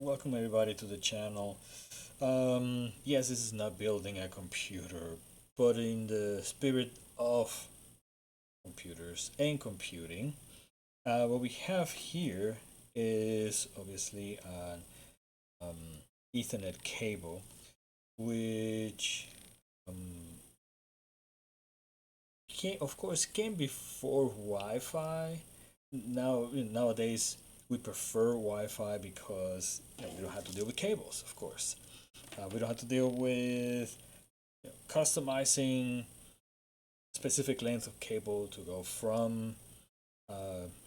Welcome everybody to the channel. Yes, this is not building a computer, but in the spirit of computers and computing, what we have here is obviously an Ethernet cable, which um, of course came before Wi-Fi. Nowadays we prefer Wi-Fi because we don't have to deal with cables, of course. We don't have to deal with customizing specific length of cable to go from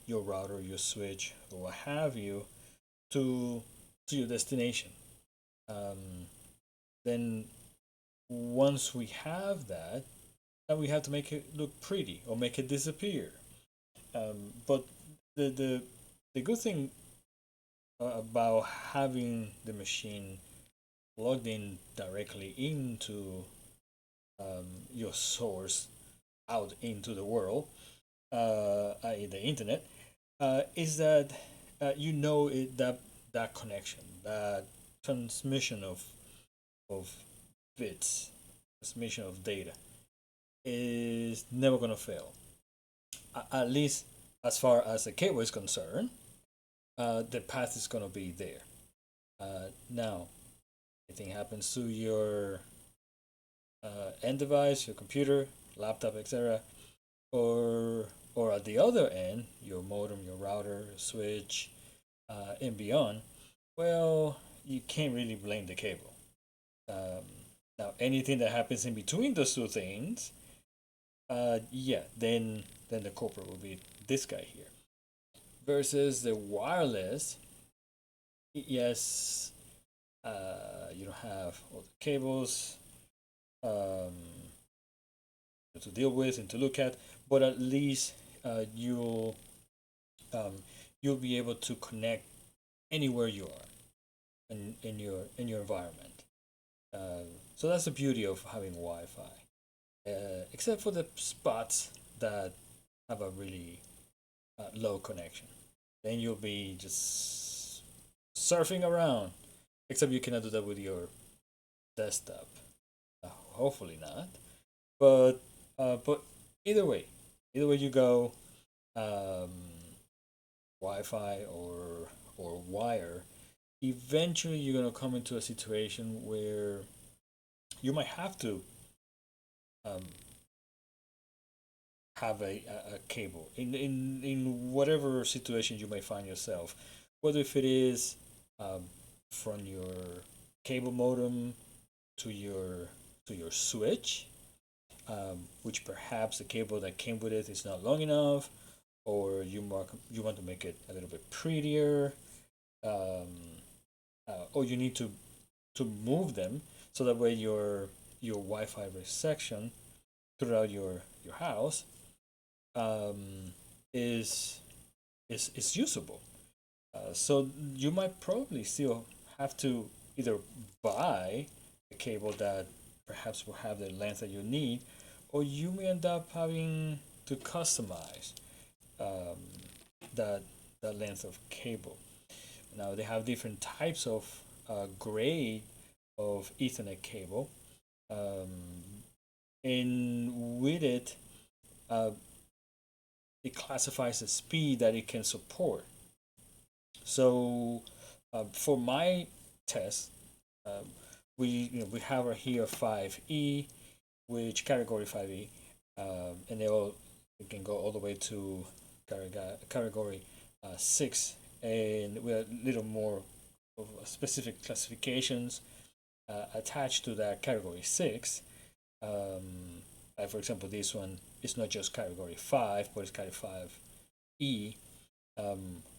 your router, your switch, or what have you to your destination. Um, then once we have that, then we have to make it look pretty or make it disappear. But the the the good thing about having the machine plugged in directly into your source out into the world, i.e., the internet, is that that connection, that transmission of bits, transmission of data is never going to fail. At least as far as the cable is concerned, the path is going to be there. Now, anything happens to your end device, your computer, laptop, etc., or at the other end, your modem, your router, switch, and beyond, well, you can't really blame the cable. Um, Now, anything that happens in between those two things, yeah, then the culprit will be this guy here. Versus the wireless, yes, you don't have all the cables um, to deal with and to look at, but at least um, you'll be able to connect anywhere you are in your environment. So that's the beauty of having Wi-Fi, except for the spots that have a really low connection. Then you'll be just surfing around. Except you cannot do that with your desktop. Hopefully not. But either way you go, um, Wi-Fi or wire, eventually you're gonna come into a situation where you might have to um, have a cable in whatever situation you may find yourself, whether if it is um, from your cable modem to your switch, which perhaps the cable that came with it is not long enough, or you want to make it a little bit prettier, um, or you need to move them so that way your Wi-Fi section throughout your house um, is is usable. So you might probably still have to either buy a cable that perhaps will have the length that you need, or you may end up having to customize um, that that length of cable. Now they have different types of grade of Ethernet cable, um, and with it, uh, it classifies the speed that it can support. So for my test, um, we have right here 5E, which category 5E, and they can go all the way to category 6, and with a little more of specific classifications attached to that category 6. For example, this one is not just category 5, but it's category 5E,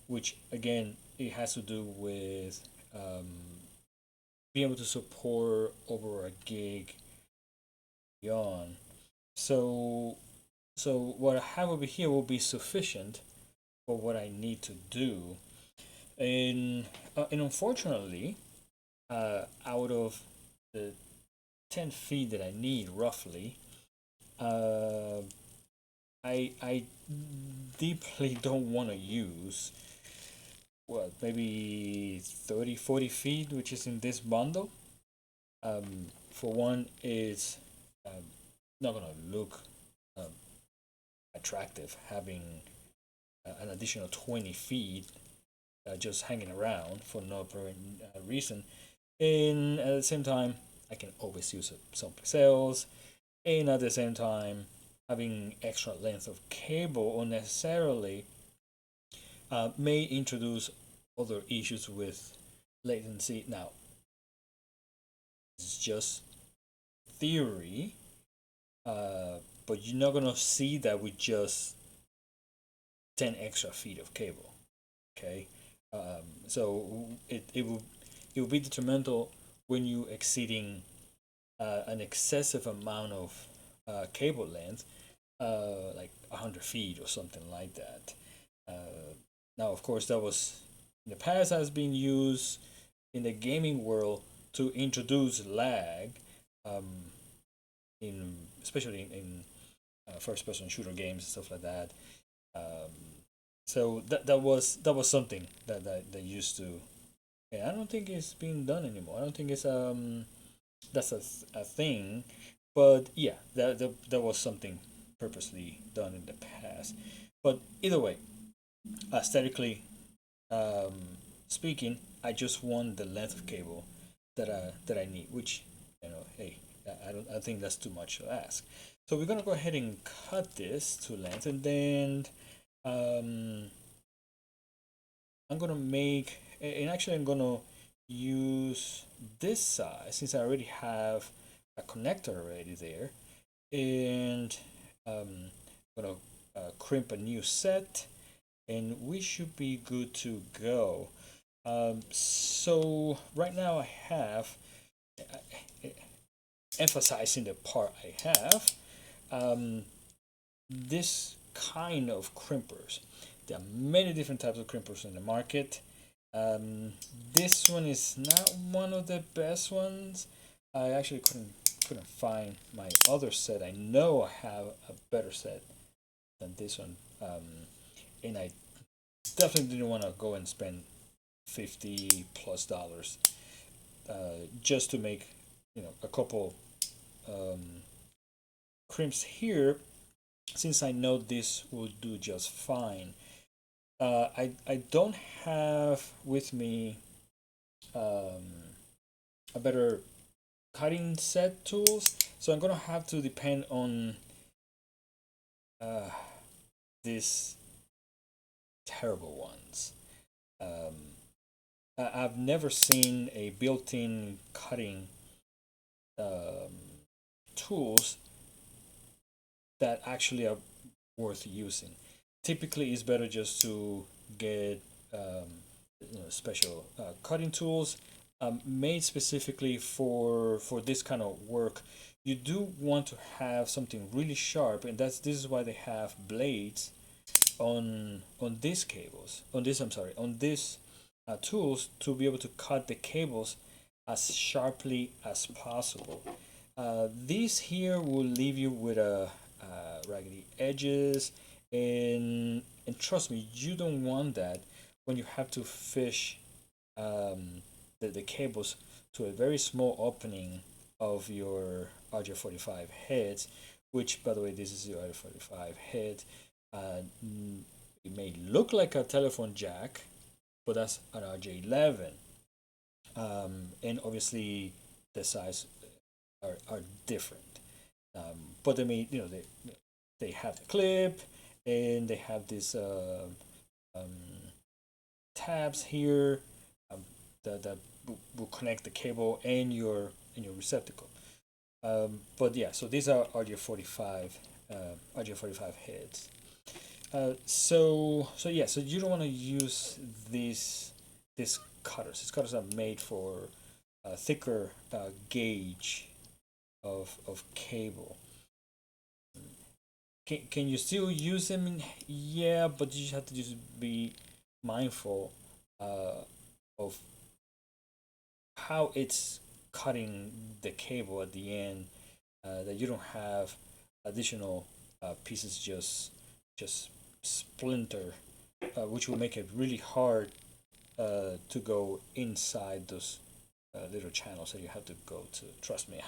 which again it has to do with um, being able to support over a gig beyond. So what I have over here will be sufficient for what I need to do, and unfortunately, out of the 10 feet that I need roughly, uh, I deeply don't want to use, well, maybe 30, 40 feet, which is in this bundle. For one, it's um, not gonna look um, attractive having an additional 20 feet just hanging around for no apparent reason. And at the same time, I can always use it someplace else. And at the same time, having extra length of cable unnecessarily may introduce other issues with latency. Now, it's just theory, but you're not gonna see that with just 10 extra feet of cable. Okay, so it will be detrimental when you exceeding an excessive amount of cable length, like 100 feet or something like that. Now, of course, that was in the past has been used in the gaming world to introduce lag, um, in especially in first-person shooter games and stuff like that. Um, so that was something that used to. Yeah, I don't think it's being done anymore. I don't think it's that's a thing, but yeah, that was something purposely done in the past. But either way, aesthetically speaking, I just want the length of cable that I need, which hey, I think that's too much to ask. So we're gonna go ahead and cut this to length, and then um, I'm gonna make, and actually I'm gonna use this size since I already have a connector already there, and I'm gonna crimp a new set, and we should be good to go. So right now I have, uh, emphasizing the part I have, um, this kind of crimpers. There are many different types of crimpers in the market. Um, this one is not one of the best ones. I actually couldn't find my other set. I know I have a better set than this one, and I definitely didn't want to go and spend $50 plus just to make a couple um, crimps here, since I know this will do just fine. I don't have with me um, a better cutting set tools, so I'm gonna have to depend on uh, these terrible ones. Um, I've never seen a built-in cutting um, tools that actually are worth using. Typically, it's better just to get special cutting tools made specifically for this kind of work. You do want to have something really sharp, and this is why they have blades on these cables. On these tools to be able to cut the cables as sharply as possible. These here will leave you with a raggedy edges, and trust me, you don't want that when you have to fish the cables to a very small opening of your RJ45 heads, which, by the way, this is your RJ45 head. It may look like a telephone jack, but that's an RJ11, and obviously the size are different. But I mean, they have the clip, and they have these um, tabs here that will connect the cable and your receptacle. But yeah, so these are RJ45 heads. So you don't want to use these cutters. These cutters are made for a thicker gauge of cable. Can you still use them? Yeah, but you just have to just be mindful of how it's cutting the cable at the end. That you don't have additional pieces just splinter, which will make it really hard to go inside those little channels that you have to go to. Trust me,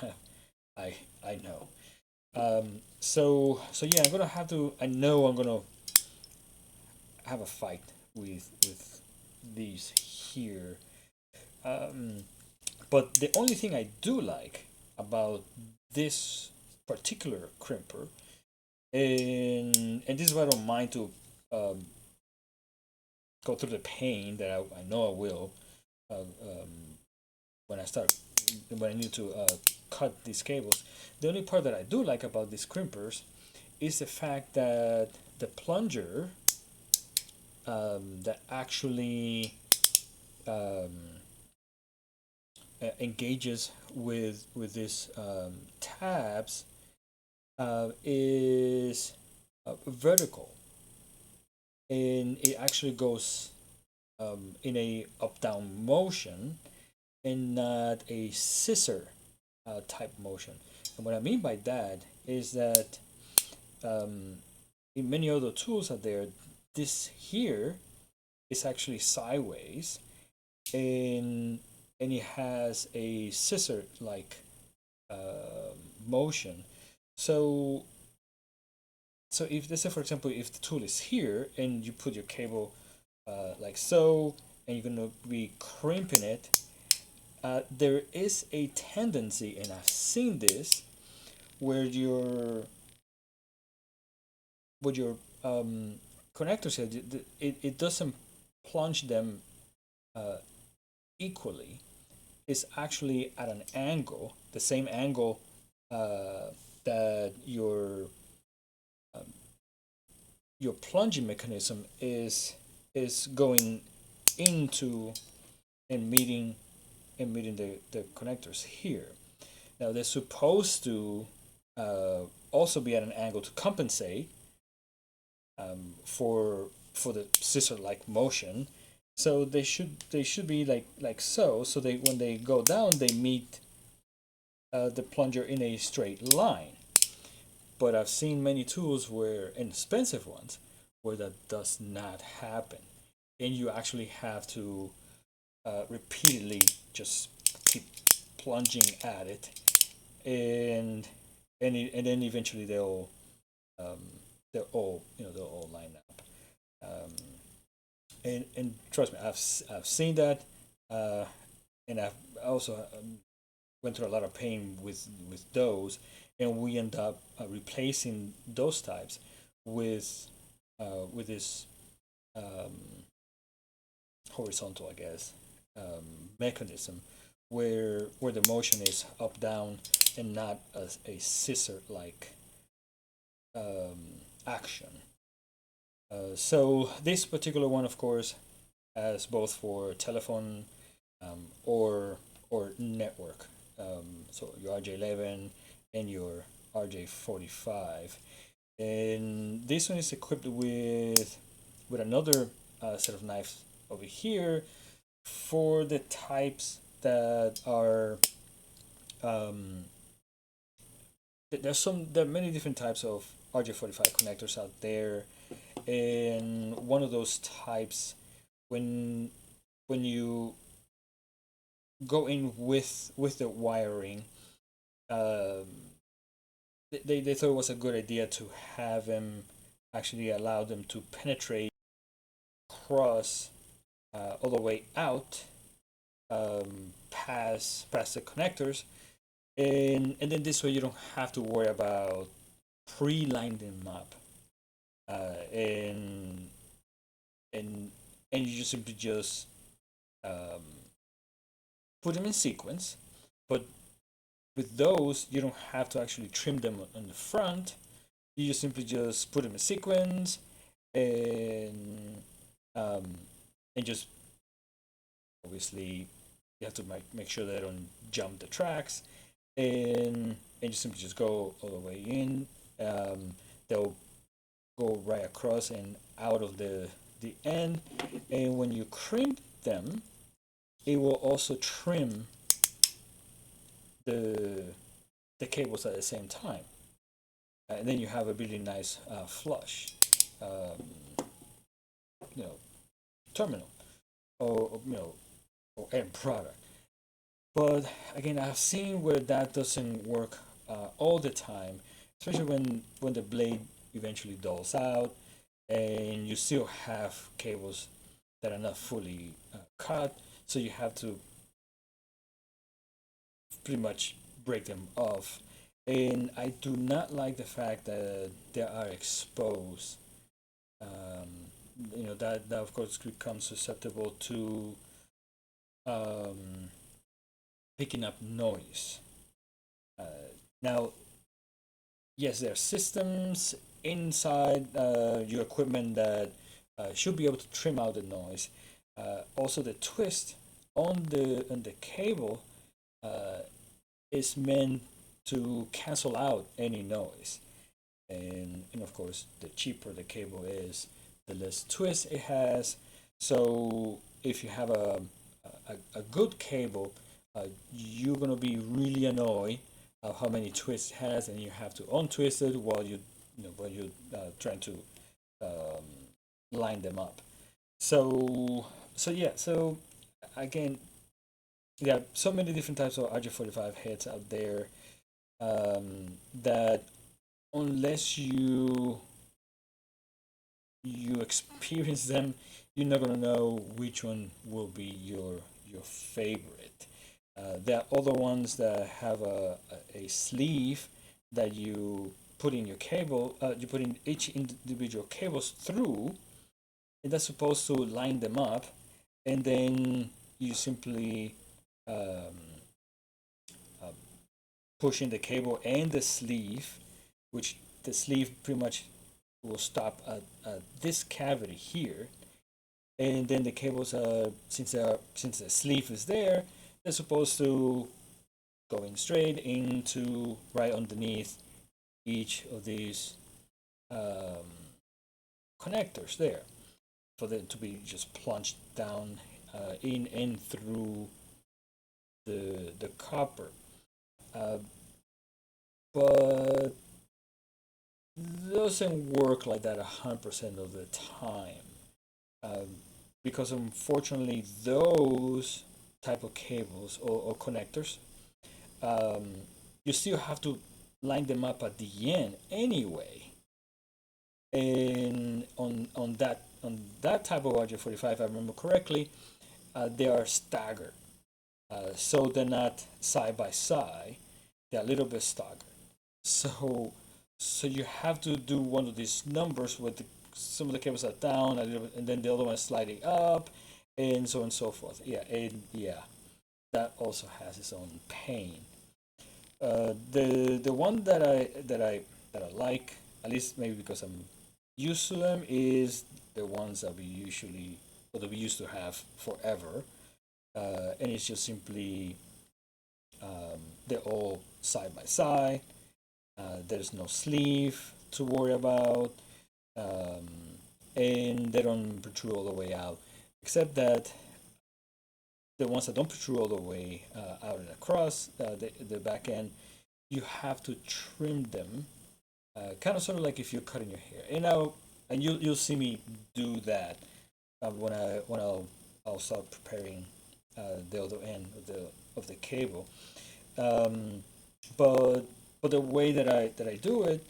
I know. So yeah, I'm gonna have to. I know I'm gonna have a fight with these here. Um, but the only thing I do like about this particular crimper, and this is why I don't mind to um, go through the pain that I know I will when I start when I need to cut these cables. The only part that I do like about these crimpers is the fact that the plunger that actually um, engages with these tabs is vertical, and it actually goes in a up down motion and not a scissor type motion. And what I mean by that is that um, in many other tools out there, this here is actually sideways, and it has a scissor like motion. So if let's say for example if the tool is here and you put your cable like so, and you're gonna be crimping it, there is a tendency, and I've seen this, where your connectors here, it doesn't plunge them uh, equally. It's actually at an angle, the same angle that um, your plunging mechanism is going into and meeting the connectors here. Now they're supposed to also be at an angle to compensate for the scissor-like motion. So they should be like so. So they when they go down, they meet the plunger in a straight line. But I've seen many tools where, and expensive ones, where that does not happen, and you actually have to repeatedly just keep plunging at it, and and then eventually um, they'll all line up. Um, and trust me, I've seen that, uh, and I've also went through a lot of pain with those, and we end up replacing those types with this um, horizontal, I guess, mechanism where the motion is up down and not a scissor like action. So this particular one, of course, as both for telephone or network. So your RJ11 and your RJ45, and this one is equipped with another set of knives over here for the types that are um, there are many different types of RJ45 connectors out there, and one of those types, when you go in with the wiring, um, they thought it was a good idea to have them actually allow them to penetrate across all the way out past the connectors, and then this way you don't have to worry about pre-lining them up, and and you just simply just um, put them in sequence. But with those, you don't have to actually trim them on the front. You just simply just put them in sequence, and um, and just obviously you have to make sure they don't jump the tracks, and you simply just go all the way in. They'll go right across and out of the end, and when you crimp them, it will also trim the the cables at the same time, and then you have a really nice flush, um, you know, terminal. or or end product. But again, I've seen where that doesn't work all the time, especially when the blade eventually dulls out and you still have cables that are not fully cut, so you have to pretty much break them off. And I do not like the fact that they are exposed. That of course becomes susceptible to um, picking up noise. Uh, Now, yes, there are systems inside your equipment that should be able to trim out the noise. Also, the twist on the cable uh, is meant to cancel out any noise. And of course, the cheaper the cable is, the less twist it has. So if you have a good cable, you're gonna be really annoyed of how many twists it has, and you have to untwist it while you trying to um, line them up. So again, there are so many different types of RJ45 heads out there that unless you experience them, you're not gonna know which one will be your favorite. There are other ones that have a sleeve that you put in your cable. You put in each individual cables through, and that's supposed to line them up, and then you simply um, uh, push in the cable and the sleeve, which the sleeve pretty much will stop at this cavity here, and then the cables since the sleeve is there, they're supposed to going straight into right underneath each of these um, connectors there for them to be just plunged down in and through the copper. Uh, but doesn't work like that 100% of the time. Um, because unfortunately those type of cables or connectors, um, you still have to line them up at the end anyway. And on that type of RJ45, if I remember correctly, they are staggered, so they're not side by side. They're a little bit staggered. So so you have to do one of these numbers with some of the cables are down a little bit, and then the other one is sliding up, and so on and so forth. Yeah, and yeah, that also has its own pain. The one that I like, at least maybe because I'm used to them, is the ones that we usually or that we used to have forever, and it's just simply they're all side by side. There's no sleeve to worry about, um, and they don't protrude all the way out, except that the ones that don't protrude all the way out and across the back end, you have to trim them, kind of sort of like if you're cutting your hair. And you'll see me do that when I'll start preparing the other end of the cable. Um, but but the way that I do it,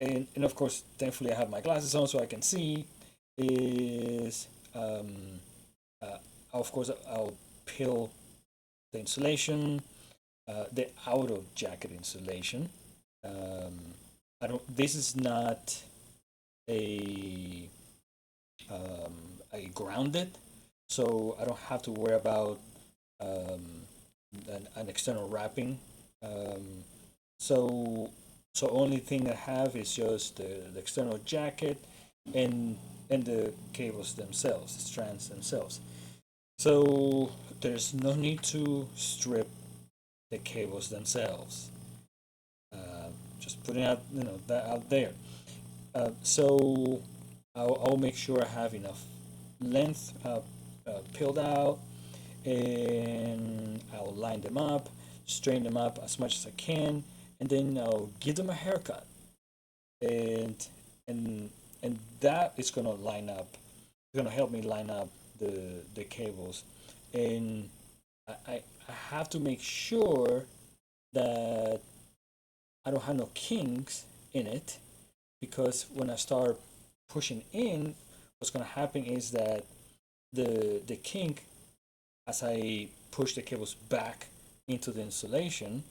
and of course, thankfully, I have my glasses on so I can see. Is uh, of course I'll peel the insulation, the out of jacket insulation. Um, I don't. This is not a a grounded, so I don't have to worry about um, an external wrapping. Um, so so only thing I have is just the external jacket and and the cables themselves, the strands themselves. So there's no need to strip the cables themselves. Uh, just putting out that out there. So I'll make sure I have enough length peeled out, and I'll line them up, straighten them up as much as I can, and then I'll give them a haircut, and and and that is gonna line up. It's gonna help me line up the cables, and I have to make sure that I don't have no kinks in it, because when I start pushing in, what's going to happen is that the kink, as I push the cables back into the insulation,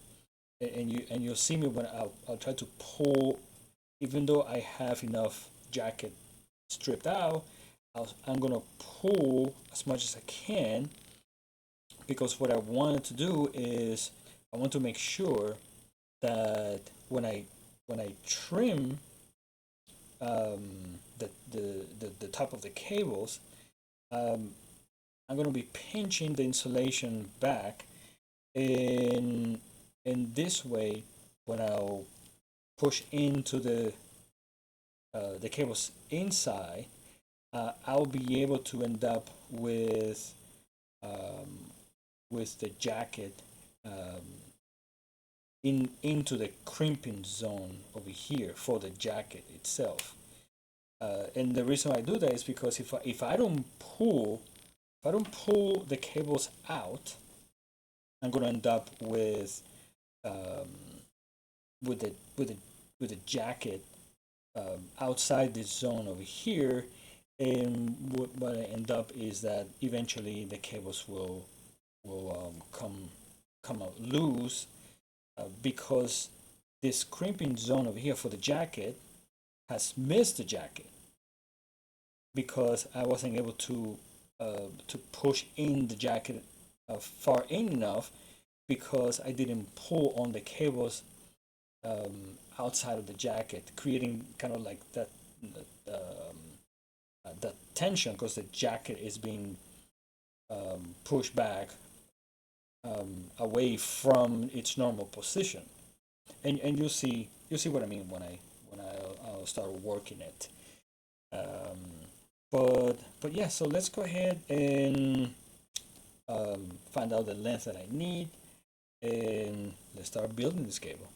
and you'll see me when I'll try to pull, even though I have enough jacket stripped out, I'm gonna pull as much as I can, because what I wanted to do is I want to make sure that when I trim the top of the cables, um, I'm going to be pinching the insulation back, in this way, when I'll push into the cables inside, I'll be able to end up um, with the jacket into the crimping zone over here for the jacket itself. And the reason I do that is because if I don't pull the cables out, I'm gonna end up um, with the with the with the jacket outside this zone over here, and what I end up is that eventually the cables will come out loose, because this crimping zone over here for the jacket has missed the jacket, because I wasn't able to push in the jacket far in enough, because I didn't pull on the cables outside of the jacket, creating kind of like that tension, because the jacket is being pushed back away from its normal position, and you'll see what I mean I'll start working it. Um, but yeah, so let's go ahead and find out the length that I need, and let's start building this cable.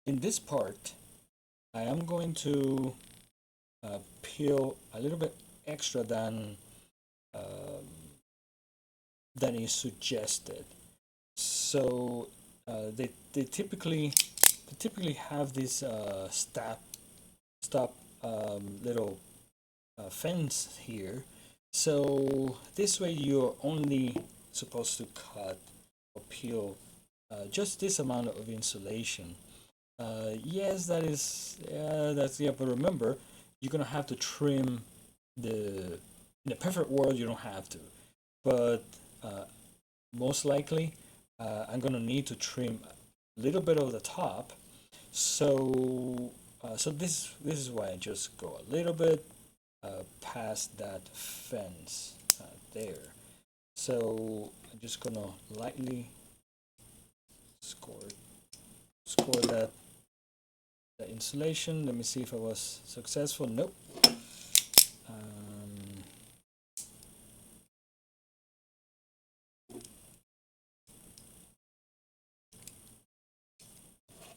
in this part, I am going to peel a little bit extra um, than is suggested. So they typically have this stop little fence here. So this way you're only supposed to cut or peel just this amount of insulation. Yes, that's yeah, but remember, you're gonna have to trim the. In a perfect world, you don't have to, but uh, most likely, I'm gonna need to trim a little bit of the top. So this is why I just go a little bit past that fence there. So I'm just gonna lightly score score that insulation. Let me see if I was successful. Nope. Um,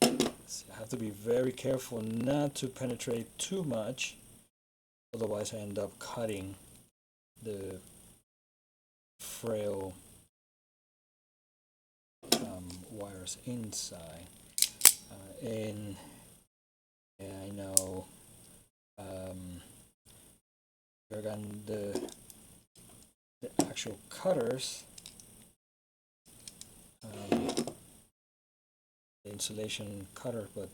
I have to be very careful not to penetrate too much, otherwise I end up cutting the frail wires inside. And yeah, I know again the actual cutters, um, the insulation cutter, but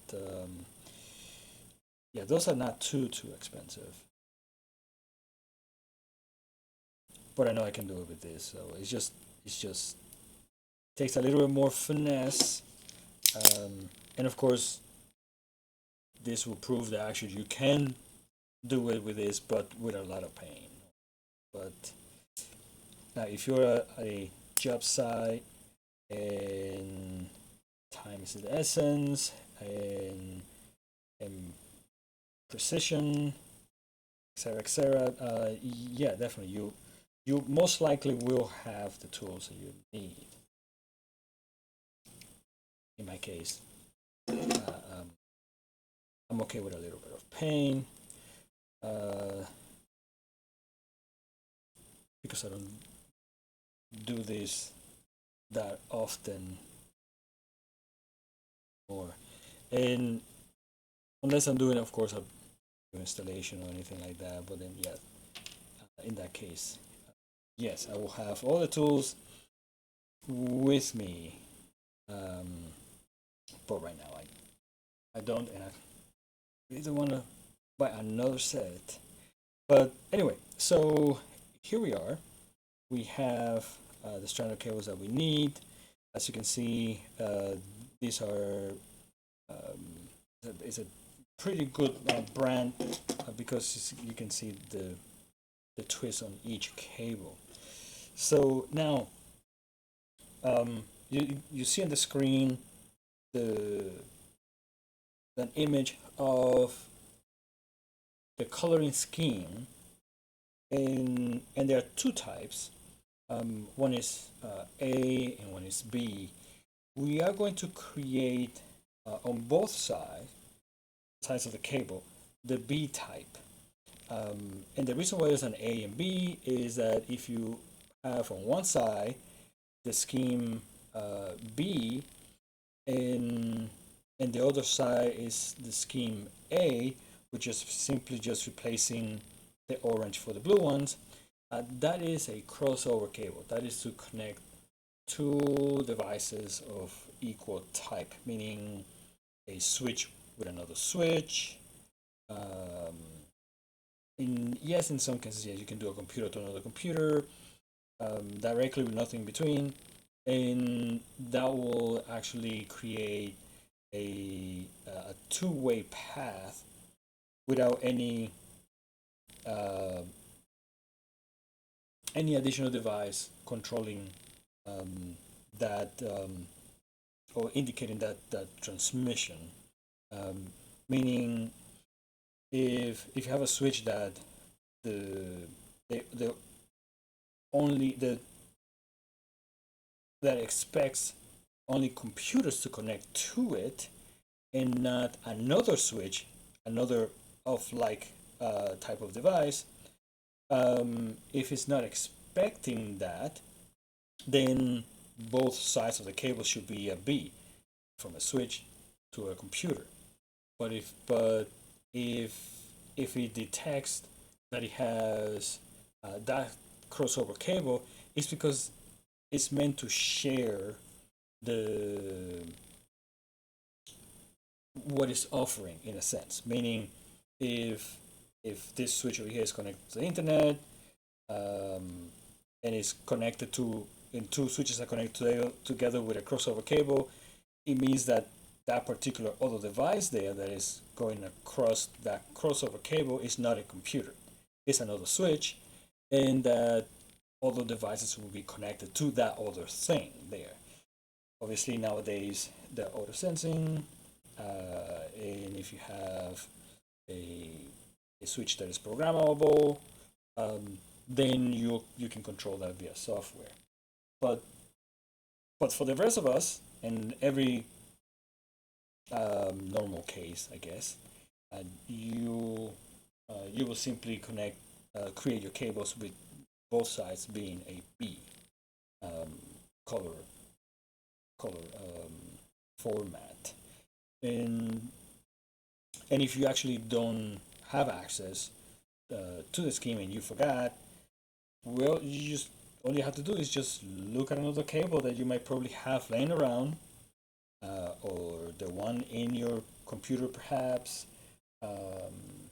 yeah, those are not too expensive. But I know I can do it with this, so it's just takes a little bit more finesse, and of course this will prove that actually you can do it with this, but with a lot of pain. But now, if you're a job site and time is the essence and precision, etc., yeah, definitely you most likely will have the tools that you need. In my case, um, I'm okay with a little bit of pain uh, because I don't do this that often more. And unless I'm doing, of course, a installation or anything like that. But then, yeah, in that case, yes, I will have all the tools with me. Um, but right now, I don't, and I really don't want to buy another set. But anyway, so here we are. We have the stranded cables that we need. As you can see, these are um, it's a pretty good brand because you can see the twist on each cable. So now you see on the screen the an image of the coloring scheme, and there are two types. One is A and one is B. We are going to create on both sides of the cable the B type. And the reason why there's an A and B is that if you have on one side the scheme B and the other side is the scheme A, which is simply just replacing the orange for the blue ones, that is a crossover cable. That is to connect two devices of equal type, meaning a switch with another switch. Um, in some cases, yes, you can do a computer to another computer directly with nothing in between, and that will actually create a two-way path without uh, any additional device controlling um, that or indicating that transmission. Um, Meaning, if you have a switch that the only the that expects only computers to connect to it, and not another switch, another of like type of device, if it's not expecting that, then both sides of the cable should be a B, from a switch to a computer. But if it detects that it has that crossover cable, it's because it's meant to share the what it's offering in a sense. Meaning, if this switch over here is connected to the internet, um, and is connected to, and two switches are connected together with a crossover cable, it means that that particular other device there that is going across that crossover cable is not a computer. It's another switch, and that other devices will be connected to that other thing there. Obviously, nowadays, the auto sensing, and if you have a, a switch that is programmable, then you can control that via software. But for the rest of us, and every normal case, I guess, you will simply create your cables with both sides being a B um, color format, and if you actually don't have access to the scheme and you forgot, well, you just all you have to do is just look at another cable that you might probably have laying around, or the one in your computer perhaps, um,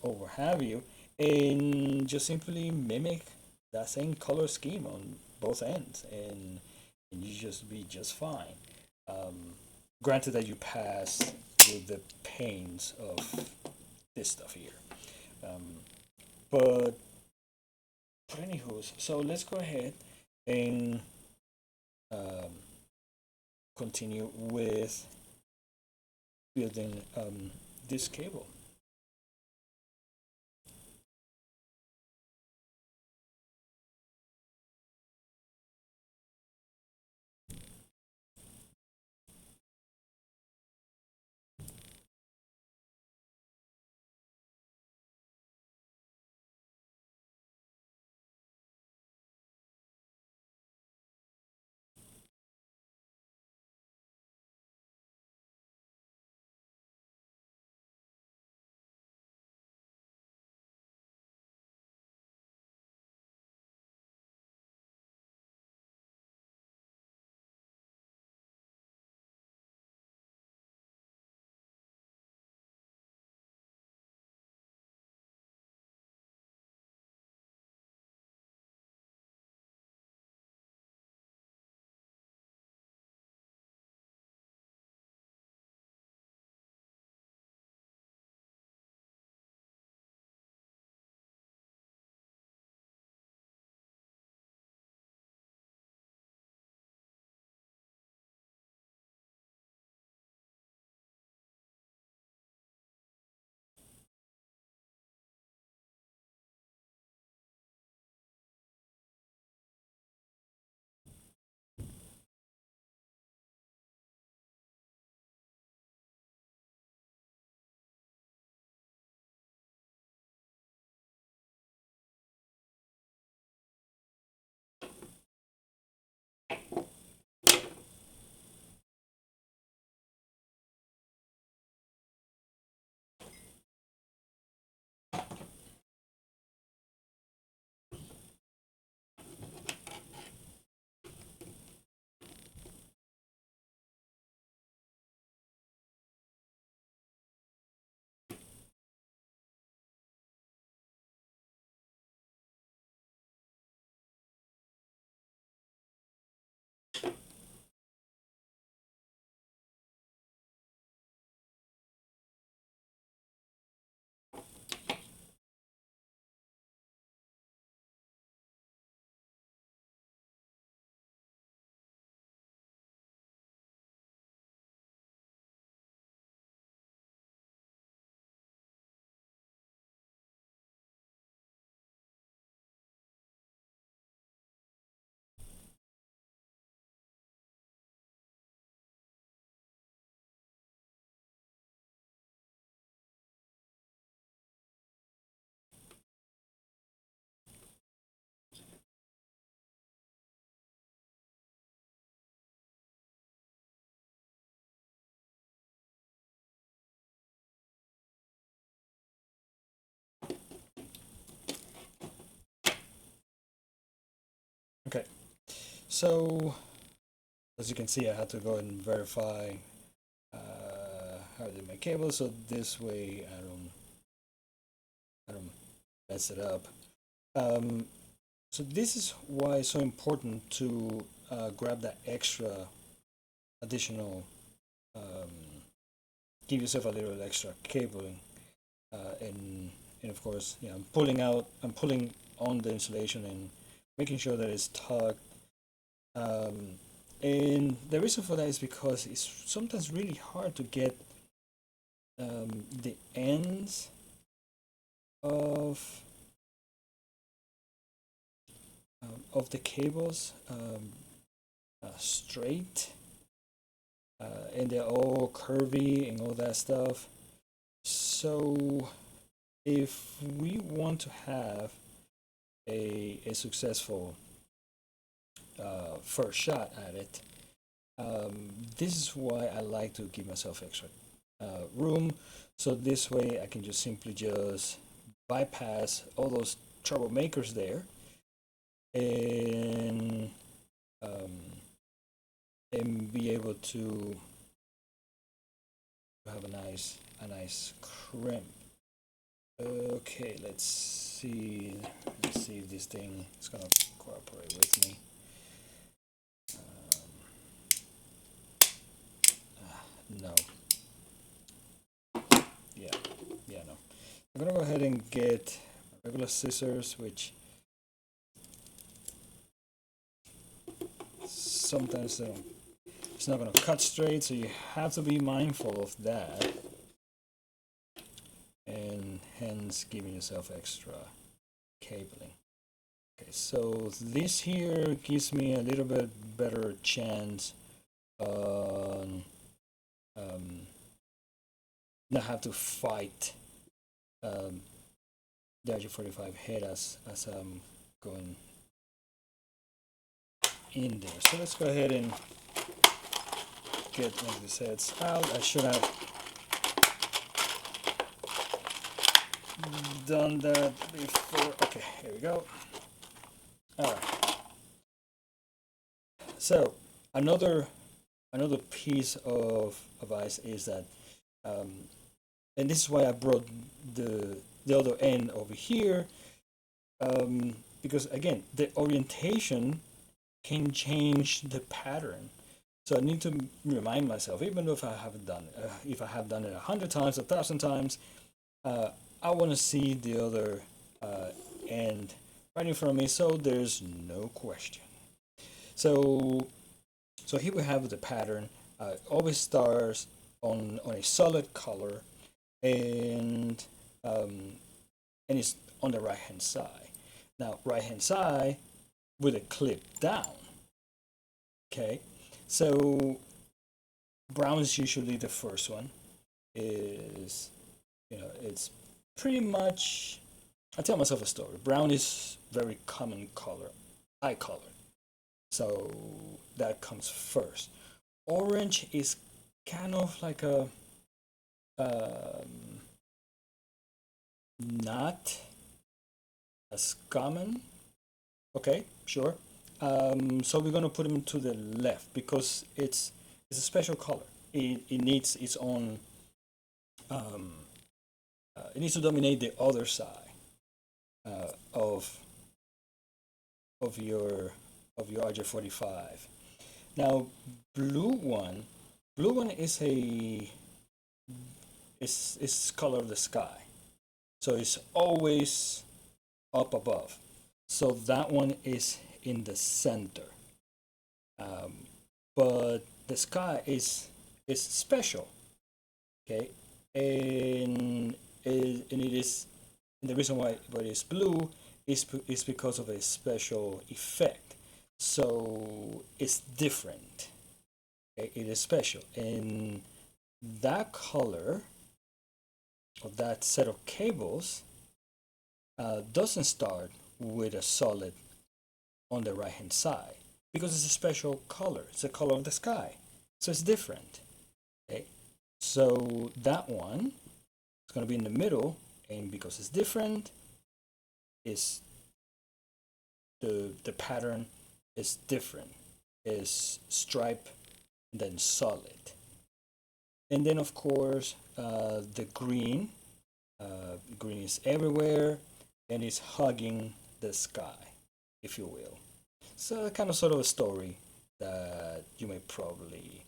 or what have you, and just simply mimic that same color scheme on both ends, and you just be just fine. Um, Granted that you pass with the pains of this stuff here. Um, but anywho, so let's go ahead and um, continue with building this cable. So as you can see, I had to go and verify how I did my cable, so this way I don't mess it up. Um, so this is why it's so important to grab that extra additional, um, give yourself a little extra cabling, and of course, yeah, I'm pulling on the insulation and making sure that it's tucked. Um, and the reason for that is because it's sometimes really hard to get the ends of of the cables straight, and they're all curvy and all that stuff. So if we want to have a successful first shot at it, this is why I like to give myself extra room. So this way I can just bypass all those troublemakers there, and um, and be able to have a nice crimp. Okay, let's see if this thing is gonna cooperate with me. No, yeah, yeah, no. I'm gonna go ahead and get regular scissors, which sometimes it's not gonna cut straight, so you have to be mindful of that, and hence giving yourself extra cabling. Okay, so this here gives me a little bit better chance on um, not have to fight um, the RJ45 head as I'm going in there. So let's go ahead and get one of these heads out. I should have done that before. Okay, here we go. All right. So another piece of advice is that, um, and this is why I brought the other end over here, because again, the orientation can change the pattern. So I need to remind myself, even if I haven't done it, if I have done it 100 times, 1,000 times, I want to see the other end right in front of me, so there's no question. So so here we have the pattern. Always starts on a solid color, and um, and it's on the right hand side. Now right hand side with a clip down. Okay, so brown is usually the first one. Is, it's pretty much. I tell myself a story. Brown is very common color, eye color. So that comes first. Orange is kind of like a um, not as common. Okay, sure. So we're gonna put them to the left because it's a special color. It needs its own. Um, it needs to dominate the other side of your RJ45. Now, blue one, blue one is color of the sky, so it's always up above. So that one is in the center. Um, but the sky is special, okay, and it is, and the reason why it is blue is because of a special effect. So it's different. Okay? It is special, and that color of that set of cables doesn't start with a solid on the right hand side because it's a special color. It's the color of the sky, so it's different. Okay, so that one is going to be in the middle, and because it's different, is the pattern is different. is stripe, then solid. And then of course the green. Green is everywhere and is hugging the sky, if you will. So kind of sort of a story that you may probably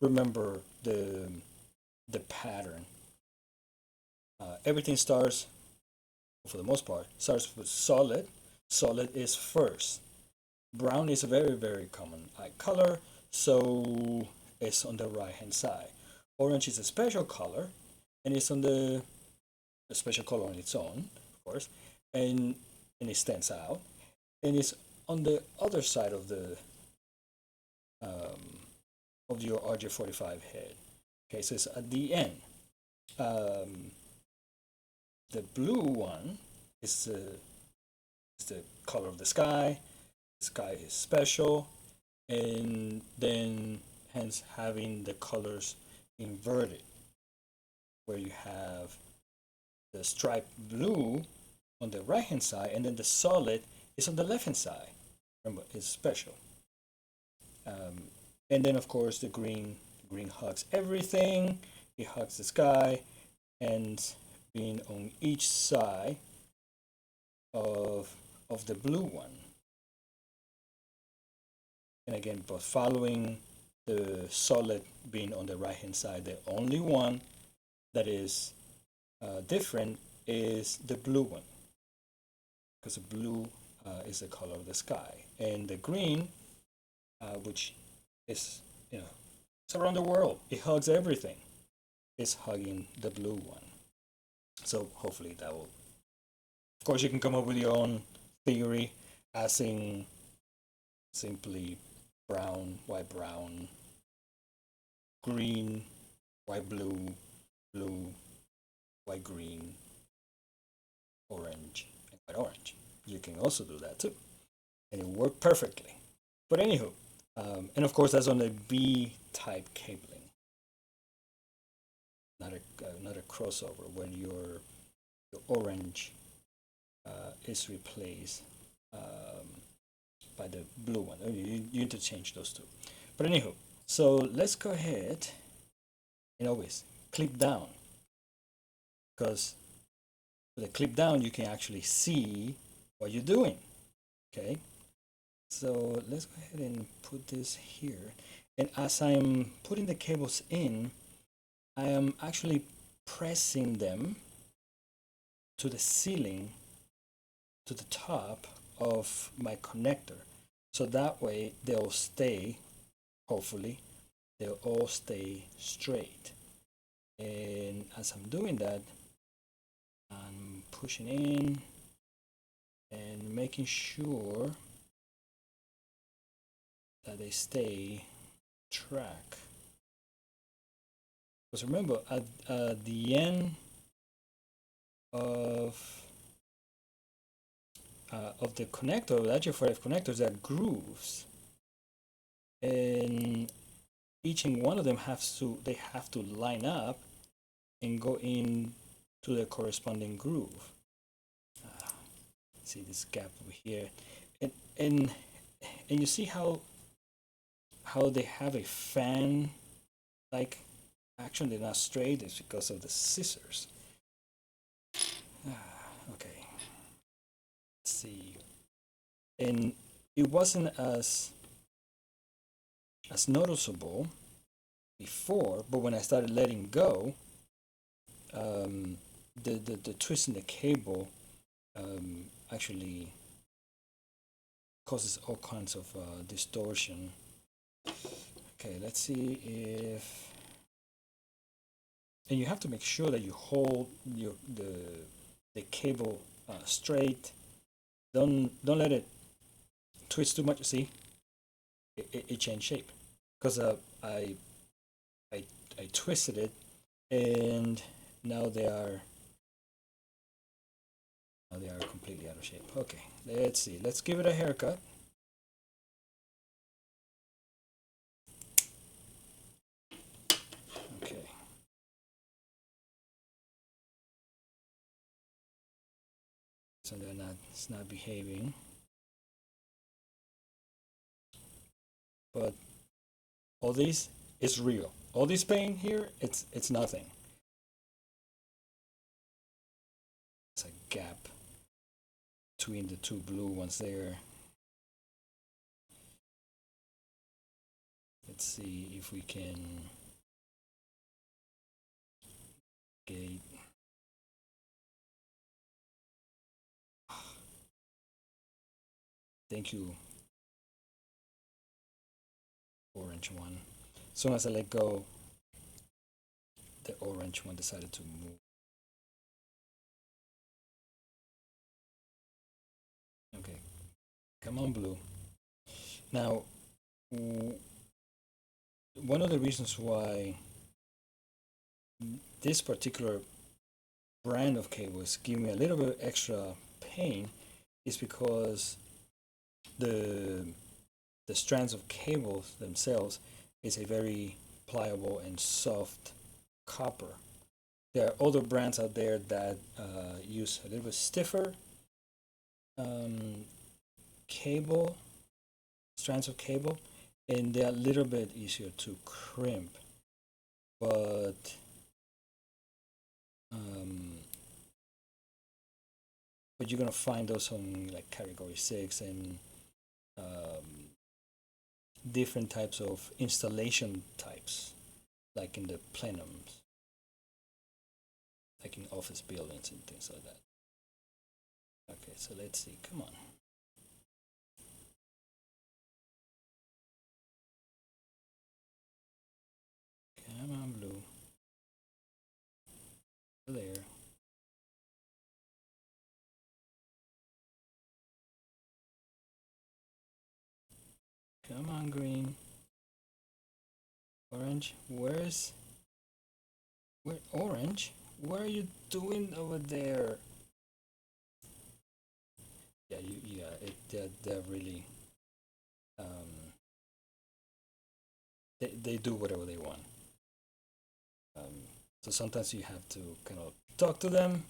remember the pattern. Everything starts, for the most part, starts with solid. Solid is first. Brown is a very common eye color, so it's on the right hand side. Orange is a special color, and it's on the a special color on its own, of course, and it stands out, and it's on the other side of your RJ45 head. Okay, so it's at the end. Um, the blue one is the color of the sky. The sky is special, and then hence having the colors inverted, where you have the striped blue on the right hand side, and then the solid is on the left hand side. Remember, it's special. Um, and then of course the green hugs everything. It hugs the sky, and being on each side of of the blue one. And again, but following the solid being on the right hand side, the only one that is different is the blue one, because the blue is the color of the sky, and the green, which is, you know, it's around the world. It hugs everything. It's hugging the blue one. So hopefully that will. Of course, you can come up with your own theory, as in simply brown, green, white, blue, white, green, orange, and white, orange. You can also do that too, and it worked perfectly. But anywho, and of course that's on the B type cabling, not a crossover when your orange is replaced by the blue one. You interchange those two. But anywho, so let's go ahead and always clip down, because with a clip down you can actually see what you're doing. Okay, so let's go ahead and put this here. And as I'm putting the cables in, I am actually pressing them to the ceiling, to the top of my connector. So that way they'll stay, hopefully, they'll all stay straight. And as I'm doing that, I'm pushing in and making sure that they stay track. Because remember, at the end of the connector, the RJ45 connectors, there are grooves, and each and one of them have to line up and go in to the corresponding groove. See this gap over here, and and and you see how they have a fan like action. They're not straight. It's because of the scissors. Okay, let's see. And it wasn't as noticeable before, but when I started letting go, the twist in the cable actually causes all kinds of distortion. Okay, let's see if, and you have to make sure that you hold the cable straight. Don't let it twist too much. See, it changed shape because I I twisted it, and now they are completely out of shape. Okay, let's see. Let's give it a haircut. Okay. So it's not behaving. But all these is real. All this pain here, it's nothing. It's a gap between the two blue ones there. Let's see if we can get. Thank you, orange one. As soon as I let go, the orange one decided to move. Okay, come on, blue. Now, one of the reasons why this particular brand of cables give me a little bit extra pain is because the the strands of cables themselves is a very pliable and soft copper. There are other brands out there that use a little bit stiffer um, cable, strands of cable, and they're a little bit easier to crimp. But um, but you're gonna find those on like category 6 and um, different types of installation types, like in the plenums, like in office buildings and things like that. Okay, so let's see. Come on. Come on, blue. There. Come on, green. Orange. Where orange? What are you doing over there? Yeah, they're really they do whatever they want. Um, so sometimes you have to kind of talk to them,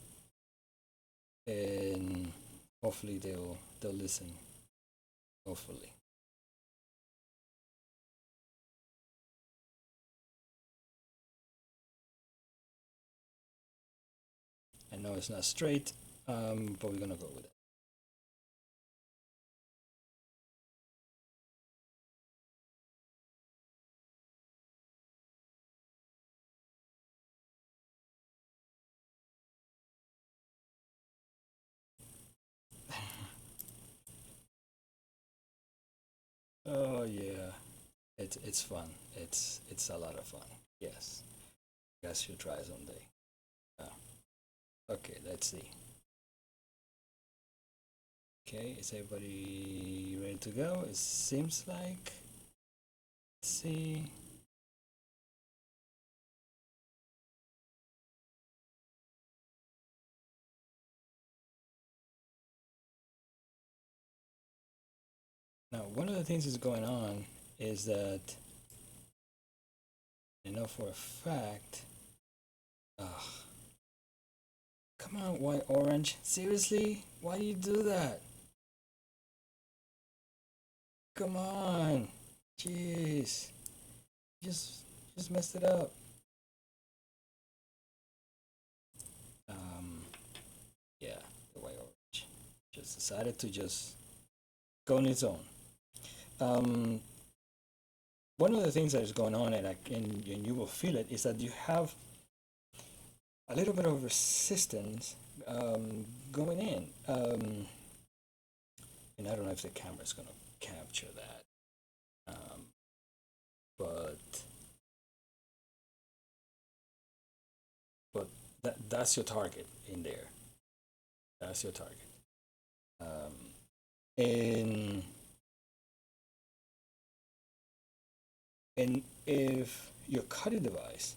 and hopefully they'll listen. Hopefully, I know it's not straight, but we're gonna go with it. Oh yeah, it's fun. It's a lot of fun. Yes, guess you try someday. Oh, okay, let's see. Okay, is everybody ready to go? It seems like. Let's see. Now, one of the things that's going on is that I know for a fact. Ugh, come on, white orange. Seriously? Why do you do that? Come on. Jeez. Just just messed it up. Um, yeah, the white orange just decided to just go on its own. Um, one of the things that is going on, and you will feel it, is that you have a little bit of resistance going in. And I don't know if the camera is going to capture that. But but that's your target in there. That's your target. Um, and and if your cutting device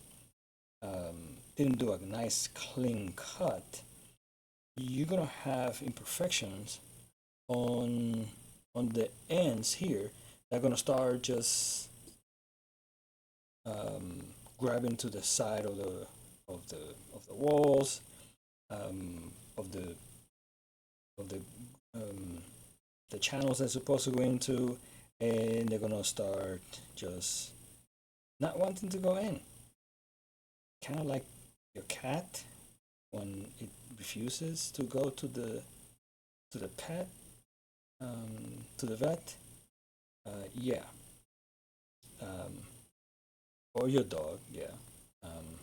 didn't do a nice clean cut, you're gonna have imperfections on on the ends here. They're gonna start just um, grabbing to the side of the of the walls um, of of the um, the channels they're supposed to go into, and they're gonna start just not wanting to go in. Kind of like your cat when it refuses to go to the pet to the vet. Yeah, um, or your dog. Yeah, um,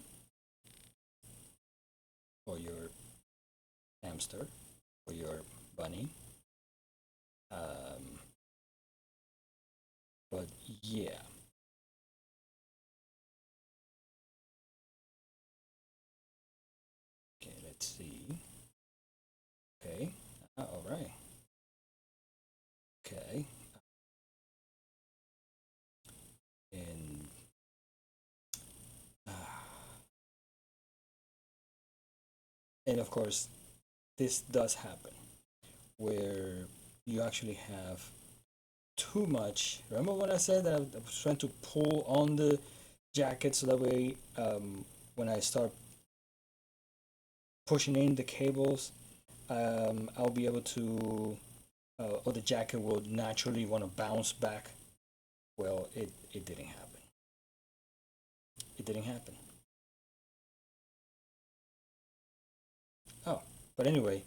or your hamster, or your bunny. Um, but yeah, okay. Let's see. Okay, all right. Okay, and uh, and of course, this does happen where you actually have too much. Remember when I said that I was trying to pull on the jacket so that way when I start pushing in the cables, I'll be able to, or the jacket will naturally want to bounce back. Well, it didn't happen. It didn't happen. Oh, but anyway,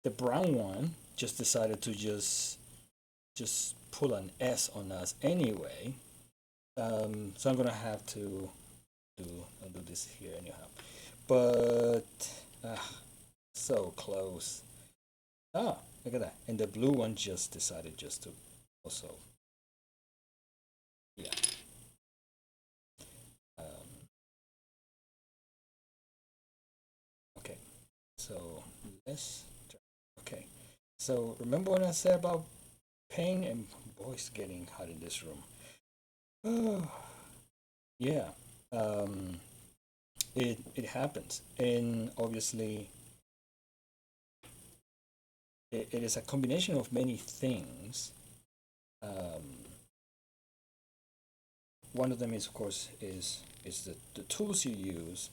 the brown one just decided to just pull an S on us anyway. So I'm gonna have to do do this here anyhow. But uh, so close. Ah, look at that. And the blue one just decided just to also, yeah. Um, okay, so let's try. Okay, so remember what I said about pain? And boy, it's getting hot in this room. Oh, yeah. Um, it happens, and obviously it is a combination of many things. Um, one of them is, of course, is the tools you use,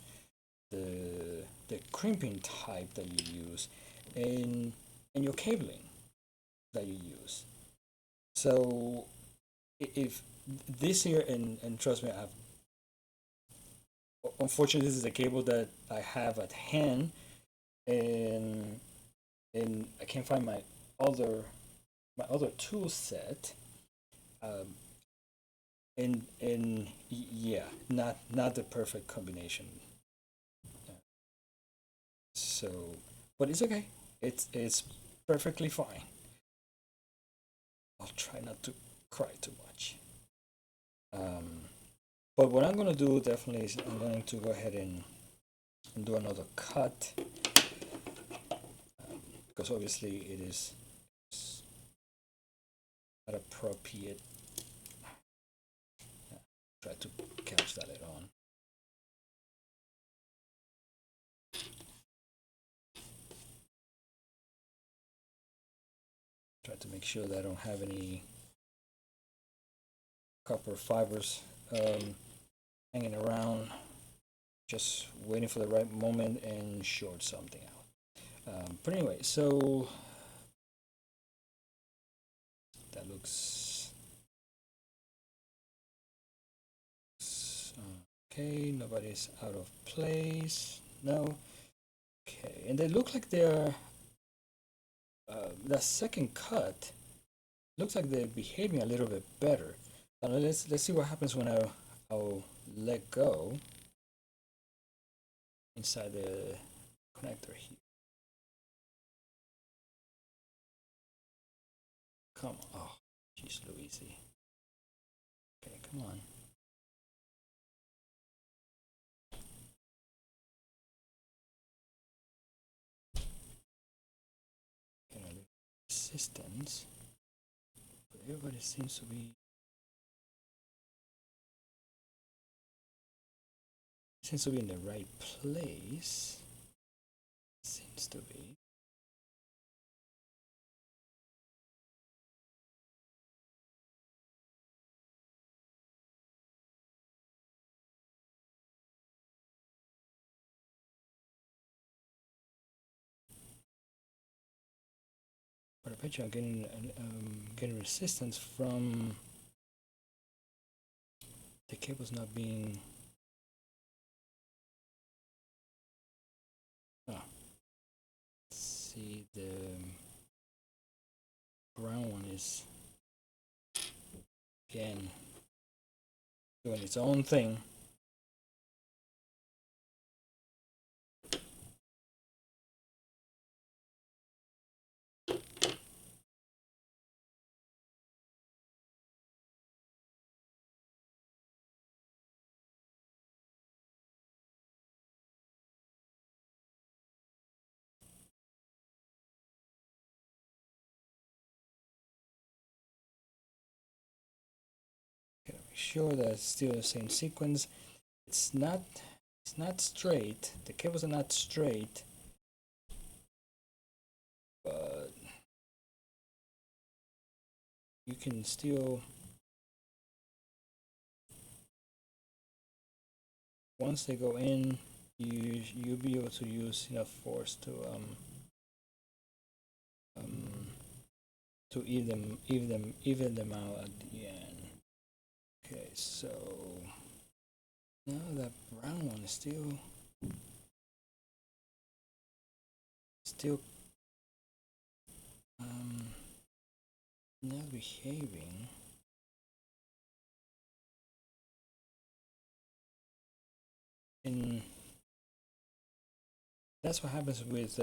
the crimping type that you use, and and your cabling that you use. So if this here, and trust me, I've unfortunately this is a cable that I have at hand, and I can't find other my other tool set. Um, and yeah, not the perfect combination. So, but it's okay. It's perfectly fine. I'll try not to cry too much. Um, but what I'm gonna do definitely is I'm going to go ahead and do another cut because obviously it is not appropriate. Try to catch that later on. Try to make sure that I don't have any copper fibers hanging around. Just waiting for the right moment and short something out. But anyway, so that looks okay. Nobody's out of place. No. Okay, and they look like they're the second cut looks like they're behaving a little bit better. Let's see what happens when I'll let go inside the connector here. Come on. Oh, jeez, Louise. Okay, come on. Okay, resistance. Everybody seems to be in the right place. Seems to be. But I bet you I'm getting resistance from. the cable's not being. Oh, see, the brown one is again doing its own thing. Okay, make sure that it's still the same sequence. It's not. It's not straight. The cables are not straight, but you can still. Once they go in, you'll be able to use enough force um, to even them out at the end. Okay, so now that brown one is still um, not behaving. And that's what happens with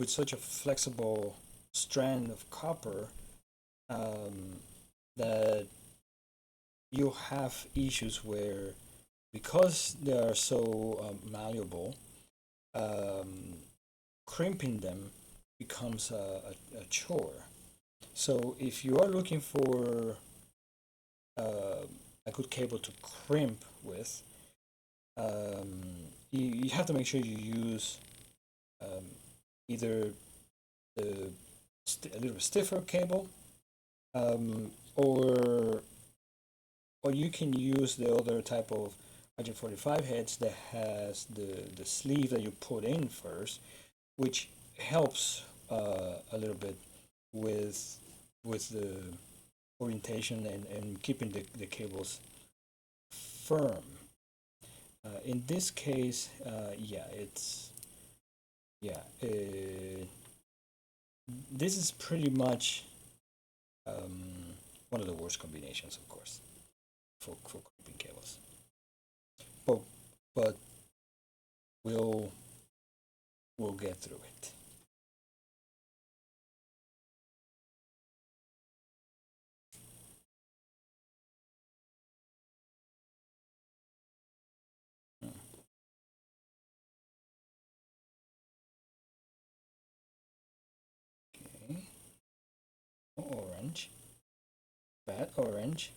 such a flexible strand of copper, um, that you'll have issues where, because they are so malleable, um, crimping them becomes a chore. So if you are looking for uh, a good cable to crimp with, you have to make sure you use um, either the a little stiffer cable, or you can use the other type of 145 heads that has the sleeve that you put in first, which helps a little bit with the orientation and keeping the cables firm. In this case, yeah, it's yeah. This is pretty much one of the worst combinations, of course, for crimping cables. But but we'll get through it. Okay, orange, bad orange.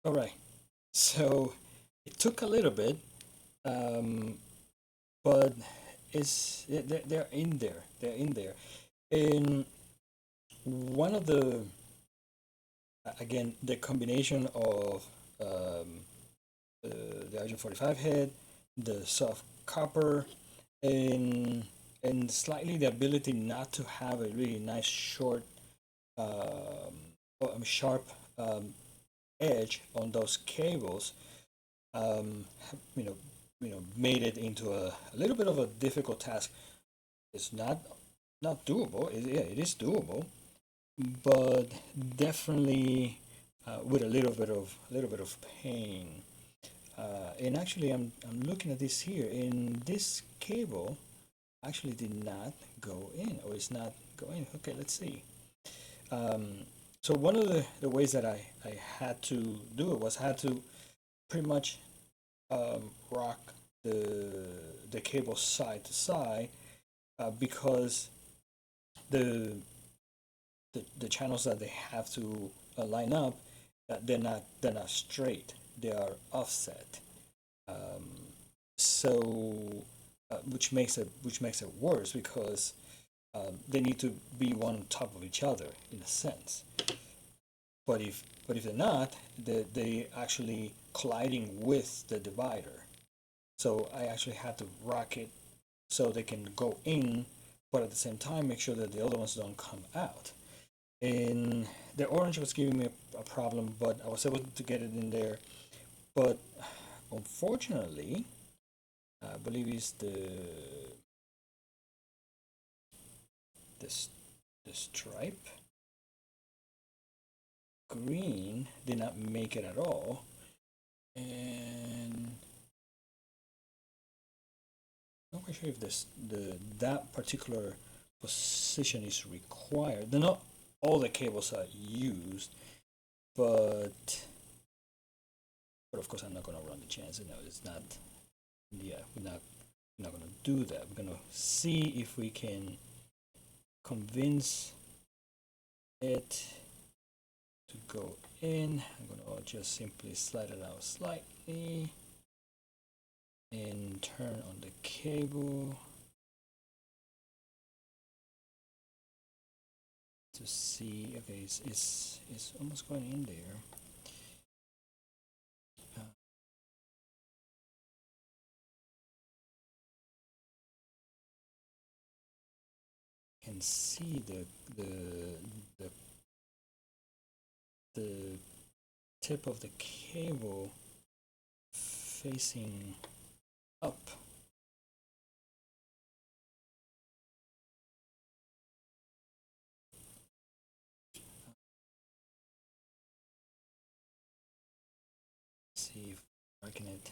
All right. So it took a little bit, um, but they're in there. They're in there. And one of the again the combination of um, the RJ45 head, the soft copper, and slightly the ability not to have a really nice short, sharp um, edge on those cables, um, you know, made it into a little bit of a difficult task. It's not doable. Yeah, it is doable, but definitely with a little bit of pain. And actually, I'm looking at this here, and this cable actually did not go in, or it's not going. Okay, let's see. Um, so one of the ways that I had to do it was I had to pretty much rock the cable side to side because the, the channels that they have to line up they're not straight, they are offset. um, so which makes it worse because they need to be one on top of each other in a sense. But if they're not, they actually colliding with the divider. So I actually had to rock it so they can go in, but at the same time make sure that the other ones don't come out. And the orange was giving me a problem, but I was able to get it in there. But unfortunately, I believe it's this the stripe green did not make it at all, and I'm not quite sure if this the that particular position is required. They're not all the cables are used, but of course I'm not going to run the chance. No, it's not. Yeah, we're not going to do that. We're going to see if we can convince it to go in. I'm going to just simply slide it out slightly and turn on the cable to see. Okay, it's almost going in there. Uh, can see the the tip of the cable facing up. See if working it.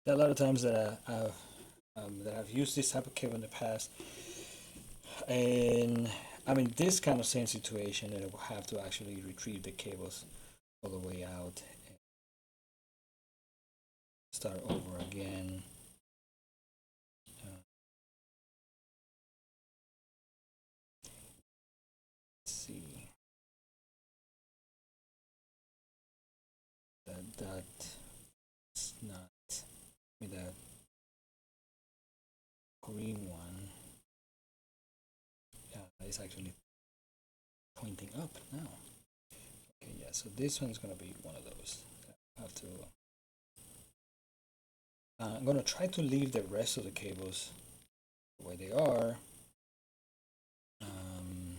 There are a lot of times that I've used this type of cable in the past, and I'm in this kind of same situation, and I will have to actually retrieve the cables all the way out and start over again. Uh, let's see that's not with that green one. Yeah, it's actually pointing up now. Okay, yeah. So this one's gonna be one of those. I have to. I'm gonna try to leave the rest of the cables the way they are. Um,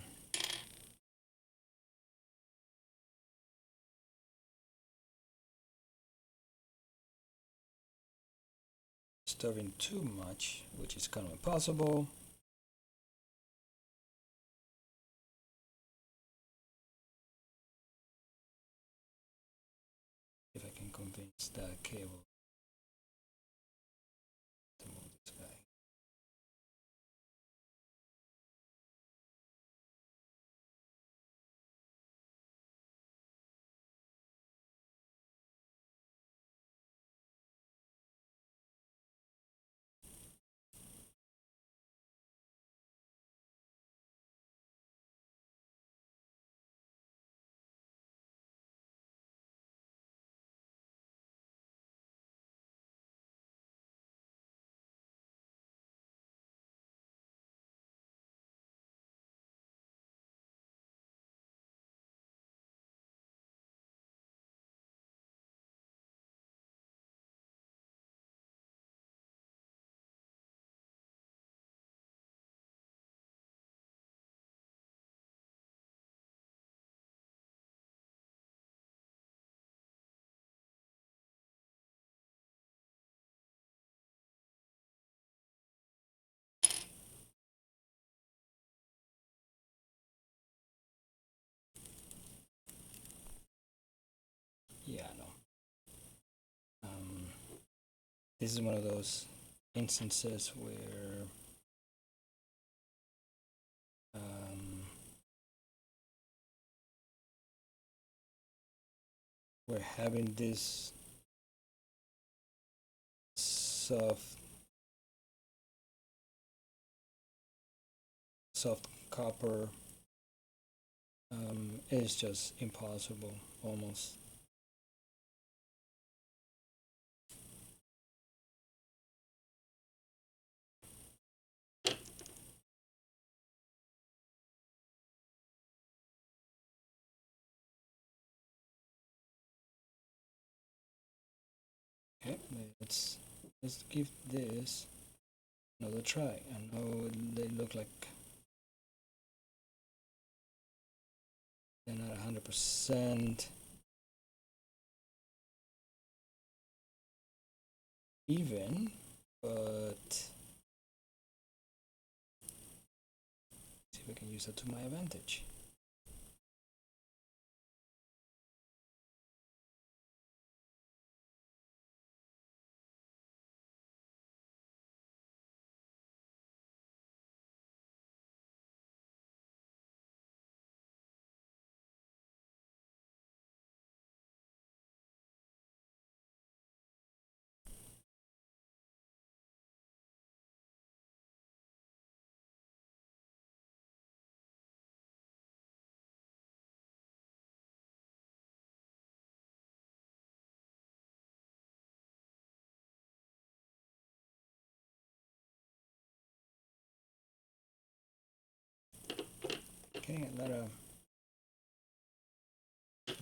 Disturbing too much, which is kind of impossible. If I can convince that cable to move this guy. this is one of those instances where we're having this soft copper is just impossible almost. Okay, let's give this another try. I know they look like they're not 100% even, but see if I can use that to my advantage. Getting a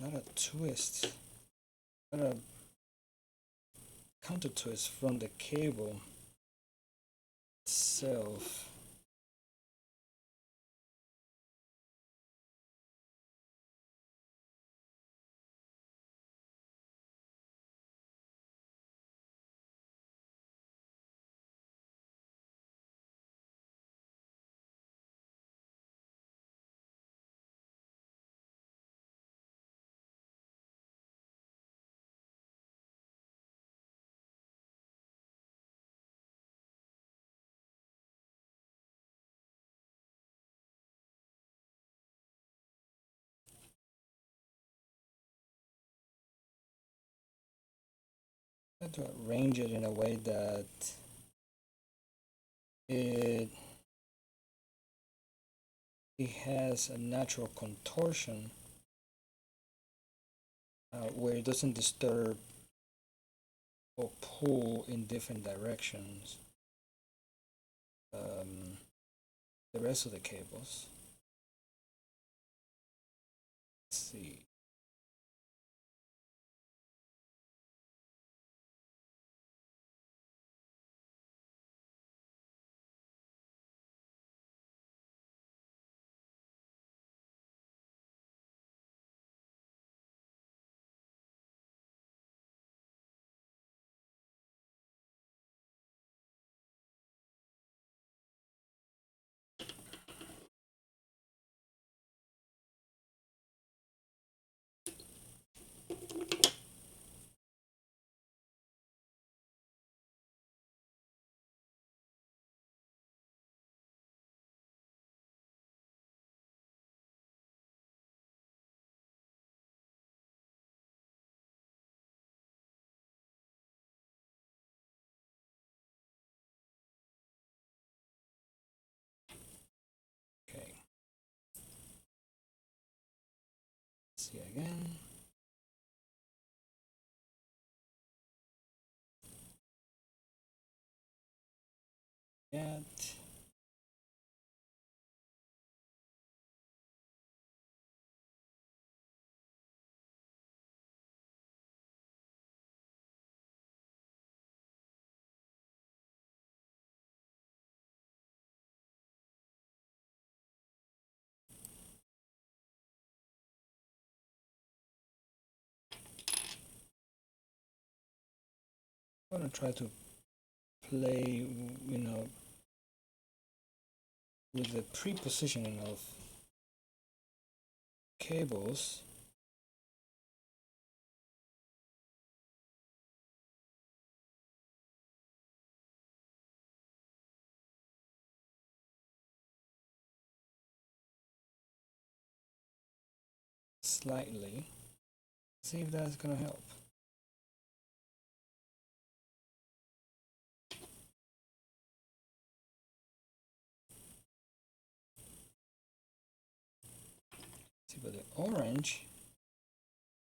lot of twist, a lot of counter twist from the cable itself. I have to arrange it in a way that it it has a natural contortion where it doesn't disturb or pull in different directions the rest of the cables. Let's see. Okay. Let's see again. Yet. I'm gonna try to play, with the pre-positioning of cables. slightly. See if that's gonna help. See, but the orange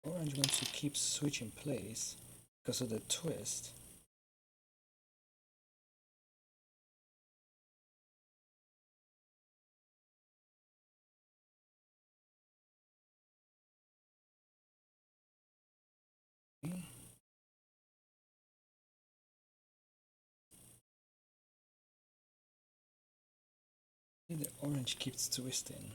wants to keep switching place because of the twist. Okay. See, the orange keeps twisting.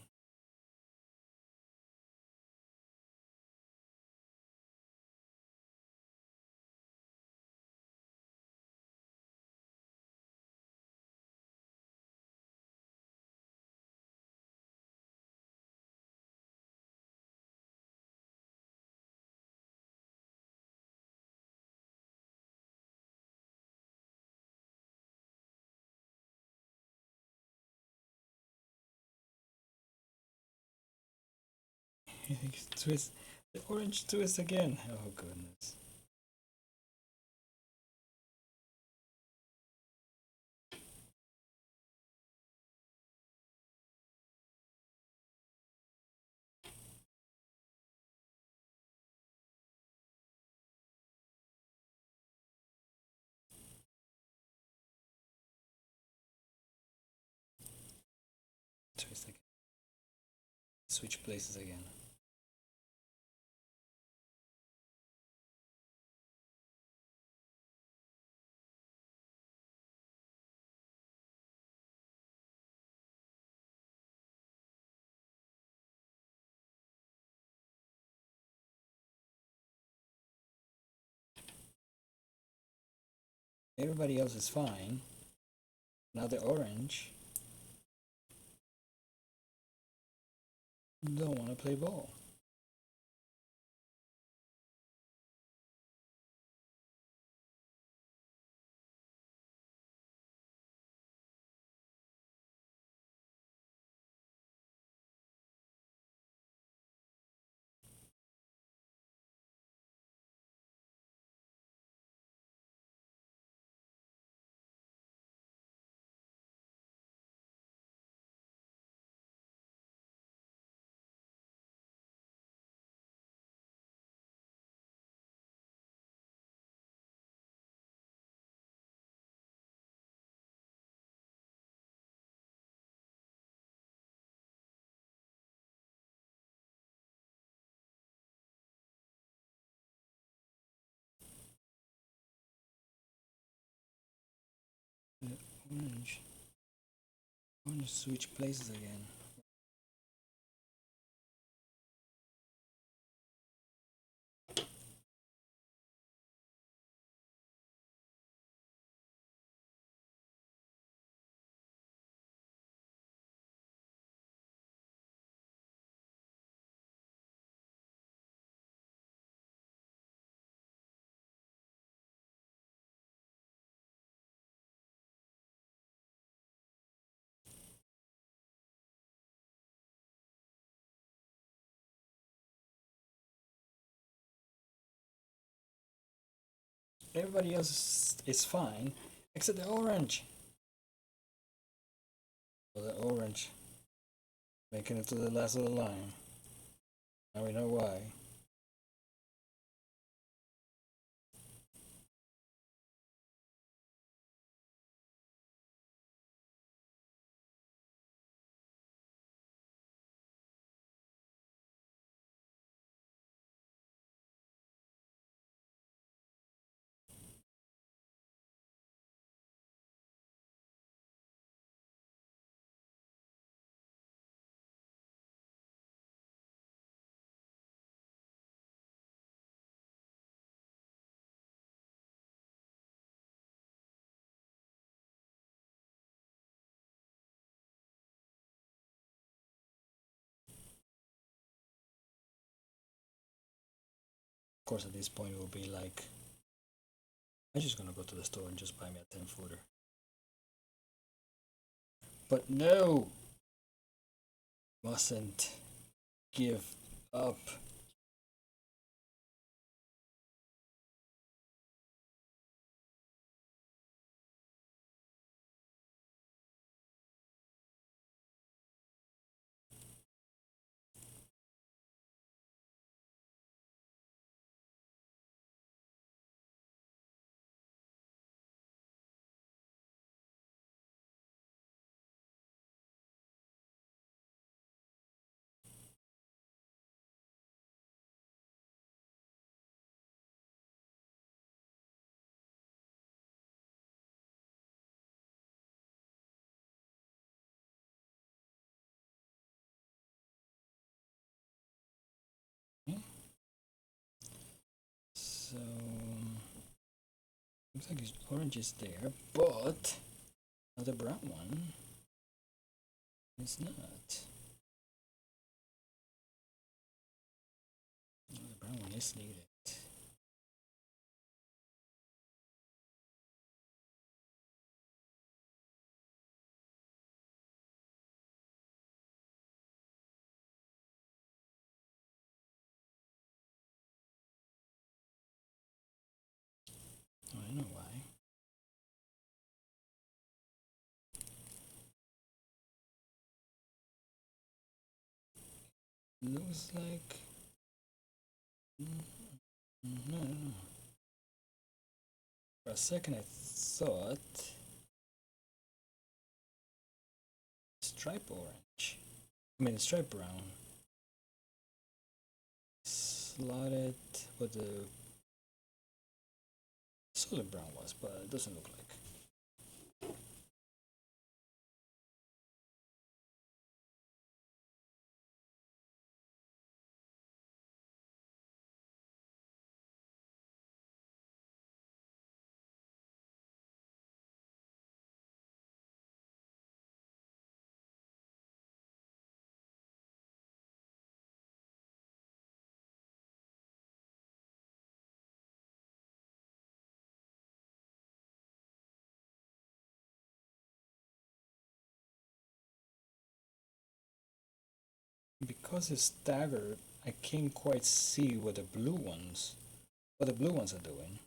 Twist. The orange twist again. Oh goodness. Twist again. Switch places again. Everybody else is fine. Now the orange don't want to play ball. The orange. Orange switch places again. Everybody else is fine except the orange. So the orange making it to the last of the line. Now we know why. Of course, at this point, it will be like, I'm just gonna go to the store and just buy me a 10 footer. But no! Mustn't give up. Looks like orange is there, but another brown one is not. Another brown one is needed. Oh, I know why. Looks like no, no. For a second, I thought stripe orange. I mean, stripe brown. Slotted what the solid brown was, but it doesn't look like. Because it's staggered, I can't quite see what the blue ones are doing.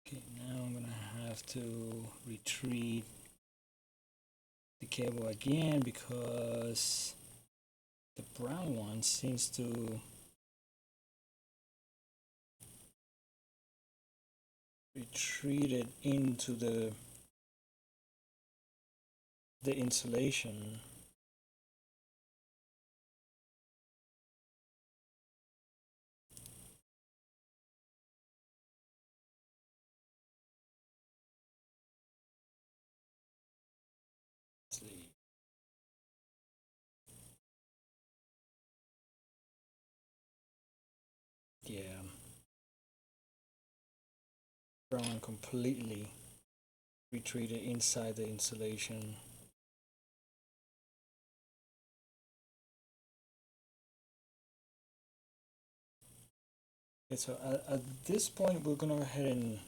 Okay, now I'm gonna have to retreat the cable again because the brown one seems to retreat it into the insulation. Yeah, brown completely retreated inside the insulation. Okay, so at this point, we're gonna go ahead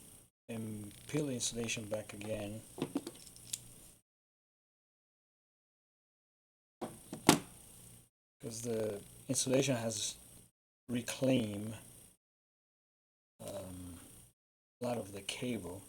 and peel the insulation back again. Because the insulation has reclaimed a lot of the cable.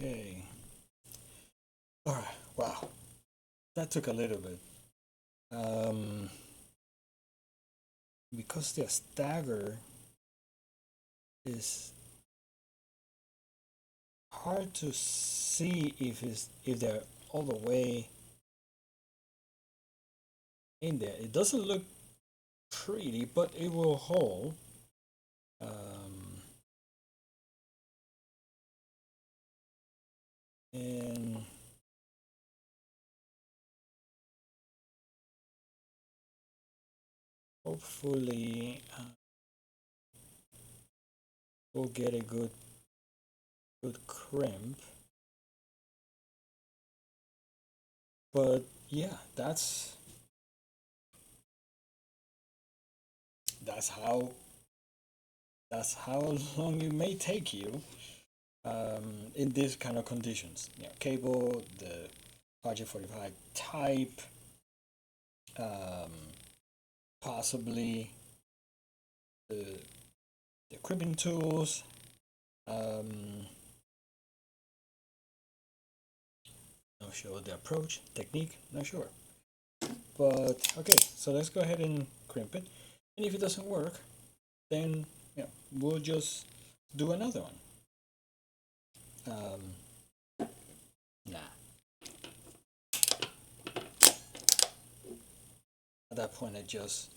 Okay. All right. Wow. That took a little bit. Um, because the stagger is hard to see if they're all the way in there. It doesn't look pretty, but it will hold. Um, and hopefully we'll get a good crimp. But yeah, that's how that's how long it may take you in these kind of conditions. You know, cable, the RJ45 type, um, possibly the the crimping tools. Um, not sure the approach technique. Not sure. But okay, so let's go ahead and crimp it. And if it doesn't work, then we'll just do another one. Nah. At that point, I just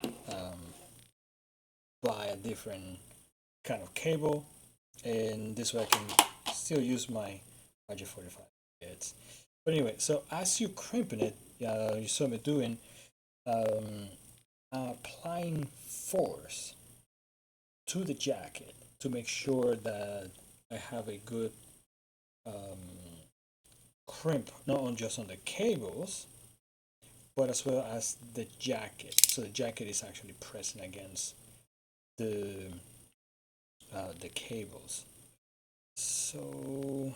um, buy a different kind of cable, and this way I can still use my RJ45 bits. But anyway, so as you crimping it, you saw me doing um, applying force to the jacket to make sure that I have a good um, crimp, not on just on the cables, but as well as the jacket. So the jacket is actually pressing against the cables. So,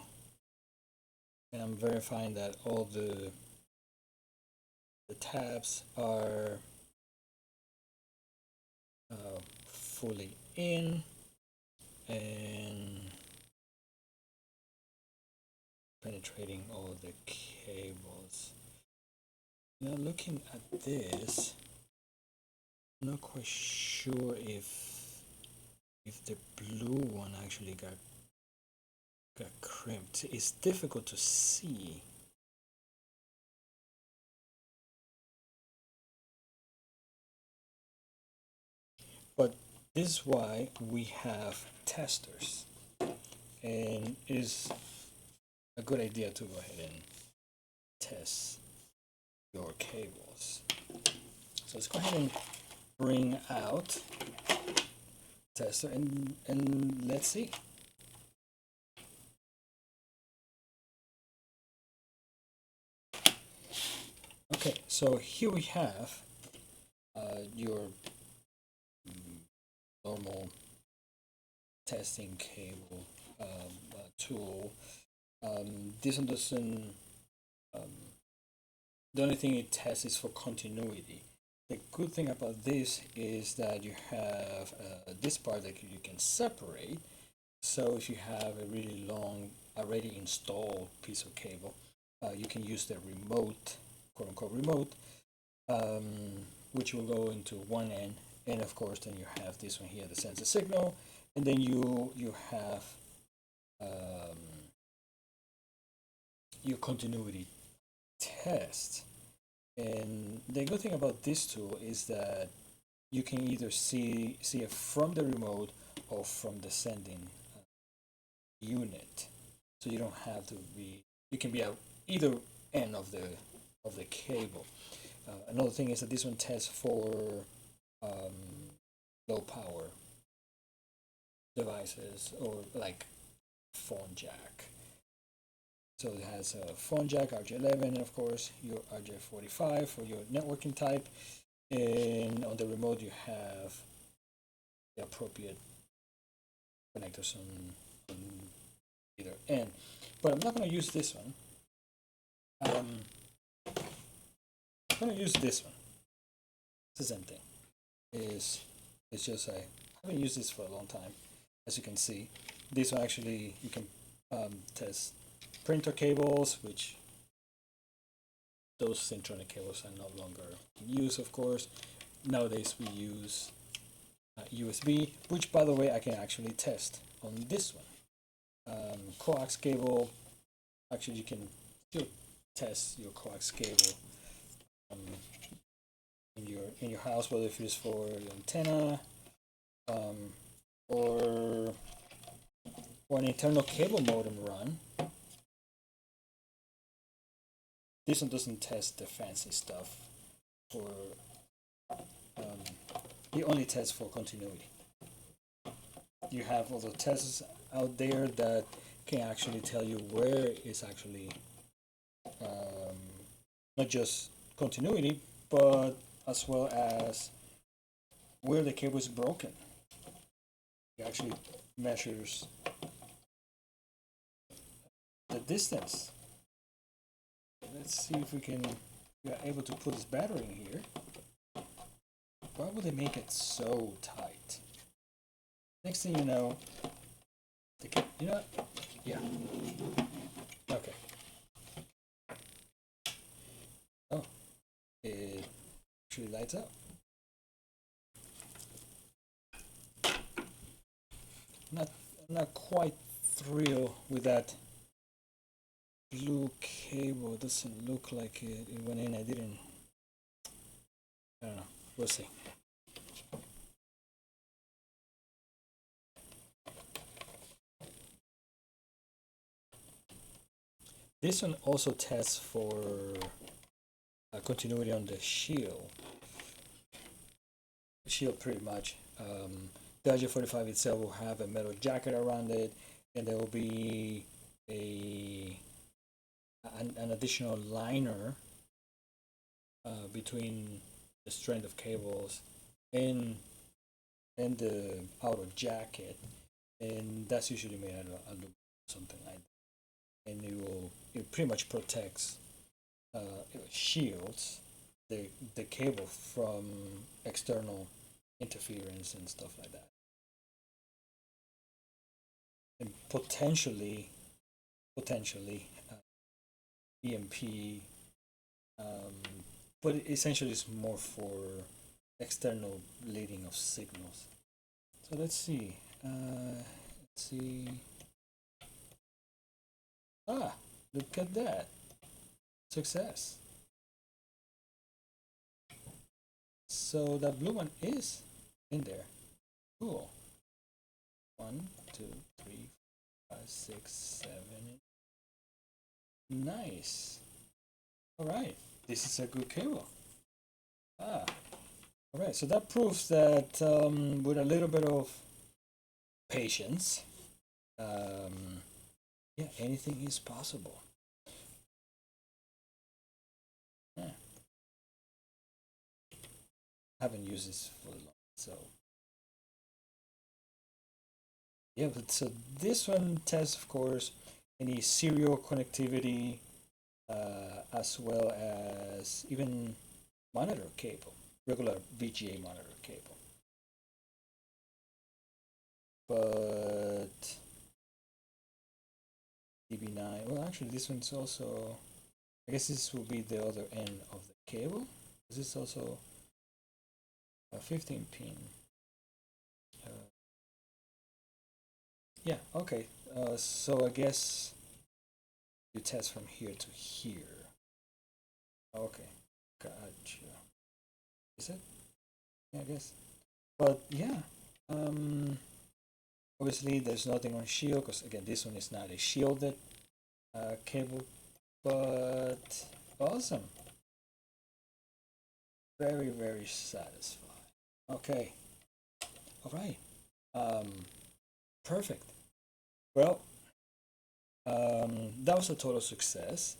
and I'm verifying that all the tabs are fully in and penetrating all the cables. Now looking at this, I'm not quite sure if the blue one actually got crimped. It's difficult to see. But this is why we have testers, and it is a good idea to go ahead and test your cables. So let's go ahead and bring out tester and let's see. Okay, so here we have your normal testing cable tool. This one doesn't. Um, the only thing it tests is for continuity. The good thing about this is that you have this part that you can separate. So if you have a really long, already installed piece of cable, you can use the remote, quote unquote remote, which will go into one end, and of course then you have this one here that sends a signal, and then you have um, your continuity test. And the good thing about this tool is that you can either see it from the remote or from the sending unit, so you don't have to be. You can be at either end of the cable. Another thing is that this one tests for um, low power devices or like phone jack. So it has a phone jack, RJ11, and of course your RJ45 for your networking type. And on the remote, you have the appropriate connectors on either end. But I'm not going to use this one. I'm going to use this one. It's the same thing. It's just I haven't used this for a long time, as you can see. This one actually you can test printer cables, which those Centronic cables are no longer in use, of course. Nowadays we use USB, which by the way I can actually test on this one. Coax cable, actually you can still test your coax cable um, in your house, whether if it's for your antenna um, or an internal cable modem run. This one doesn't test the fancy stuff for um, it only tests for continuity. You have other tests out there that can actually tell you where it's actually um, not just continuity, but as well as where the cable is broken. It actually measures the distance. Let's see if we are able to put this battery in here. Why would they make it so tight? Next thing you know, you know what? Yeah. Okay. Oh, it actually lights up. Not, I'm not quite thrilled with that blue cable. It doesn't look like it went in. I don't know. We'll see. This one also tests for continuity on the shield. Shield pretty much. The RJ45 itself will have a metal jacket around it, and there will be an additional liner between the strand of cables and the outer jacket, and that's usually made out of aluminum, something like that. And it pretty much protects, it shields the cable from external interference and stuff like that, and potentially EMP, um, but essentially it's more for external leading of signals. So let's see. Let's see. Ah, look at that. Success. So that blue one is in there. Cool. 1, 2, 3, 4, 5, 6, 7. Nice. All right. This is a good cable. Ah. All right. So that proves that with a little bit of patience, yeah, anything is possible. Yeah. I haven't used this for long, so yeah. But so this one tests, of course, any serial connectivity, as well as even monitor cable, regular VGA monitor cable. But DB9, well, actually, this one's also, I guess this will be the other end of the cable. This is also a 15 pin. Uh, yeah, okay. So I guess you test from here to here. Okay, gotcha. Is it? Yeah, I guess. But yeah, um, obviously there's nothing on shield because again this one is not a shielded cable, but awesome. Very, very satisfied. Okay, all right. Um, Perfect. Well, that was a total success,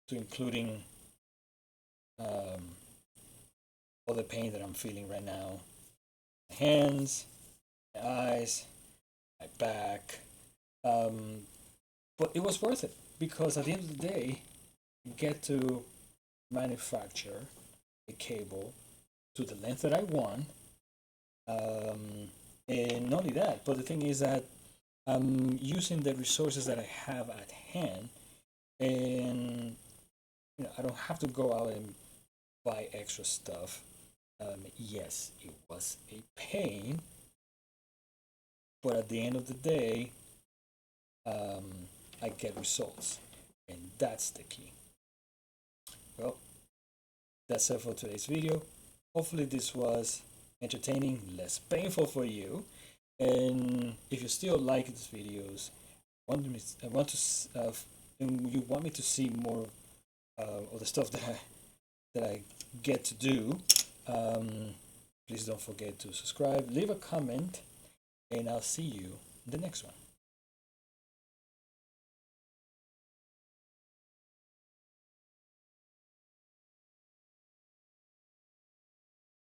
to including um, all the pain that I'm feeling right now. My hands, my eyes, my back. Um, but it was worth it because at the end of the day, you get to manufacture a cable to the length that I want. And not only that, but the thing is that I'm using the resources that I have at hand, and I don't have to go out and buy extra stuff. Yes, it was a pain, but at the end of the day, I get results, and that's the key. Well, that's it for today's video. Hopefully, this was entertaining, less painful for you. And if you still like these videos, and you want me to see more of the stuff that I get to do, please don't forget to subscribe, leave a comment, and I'll see you in the next one.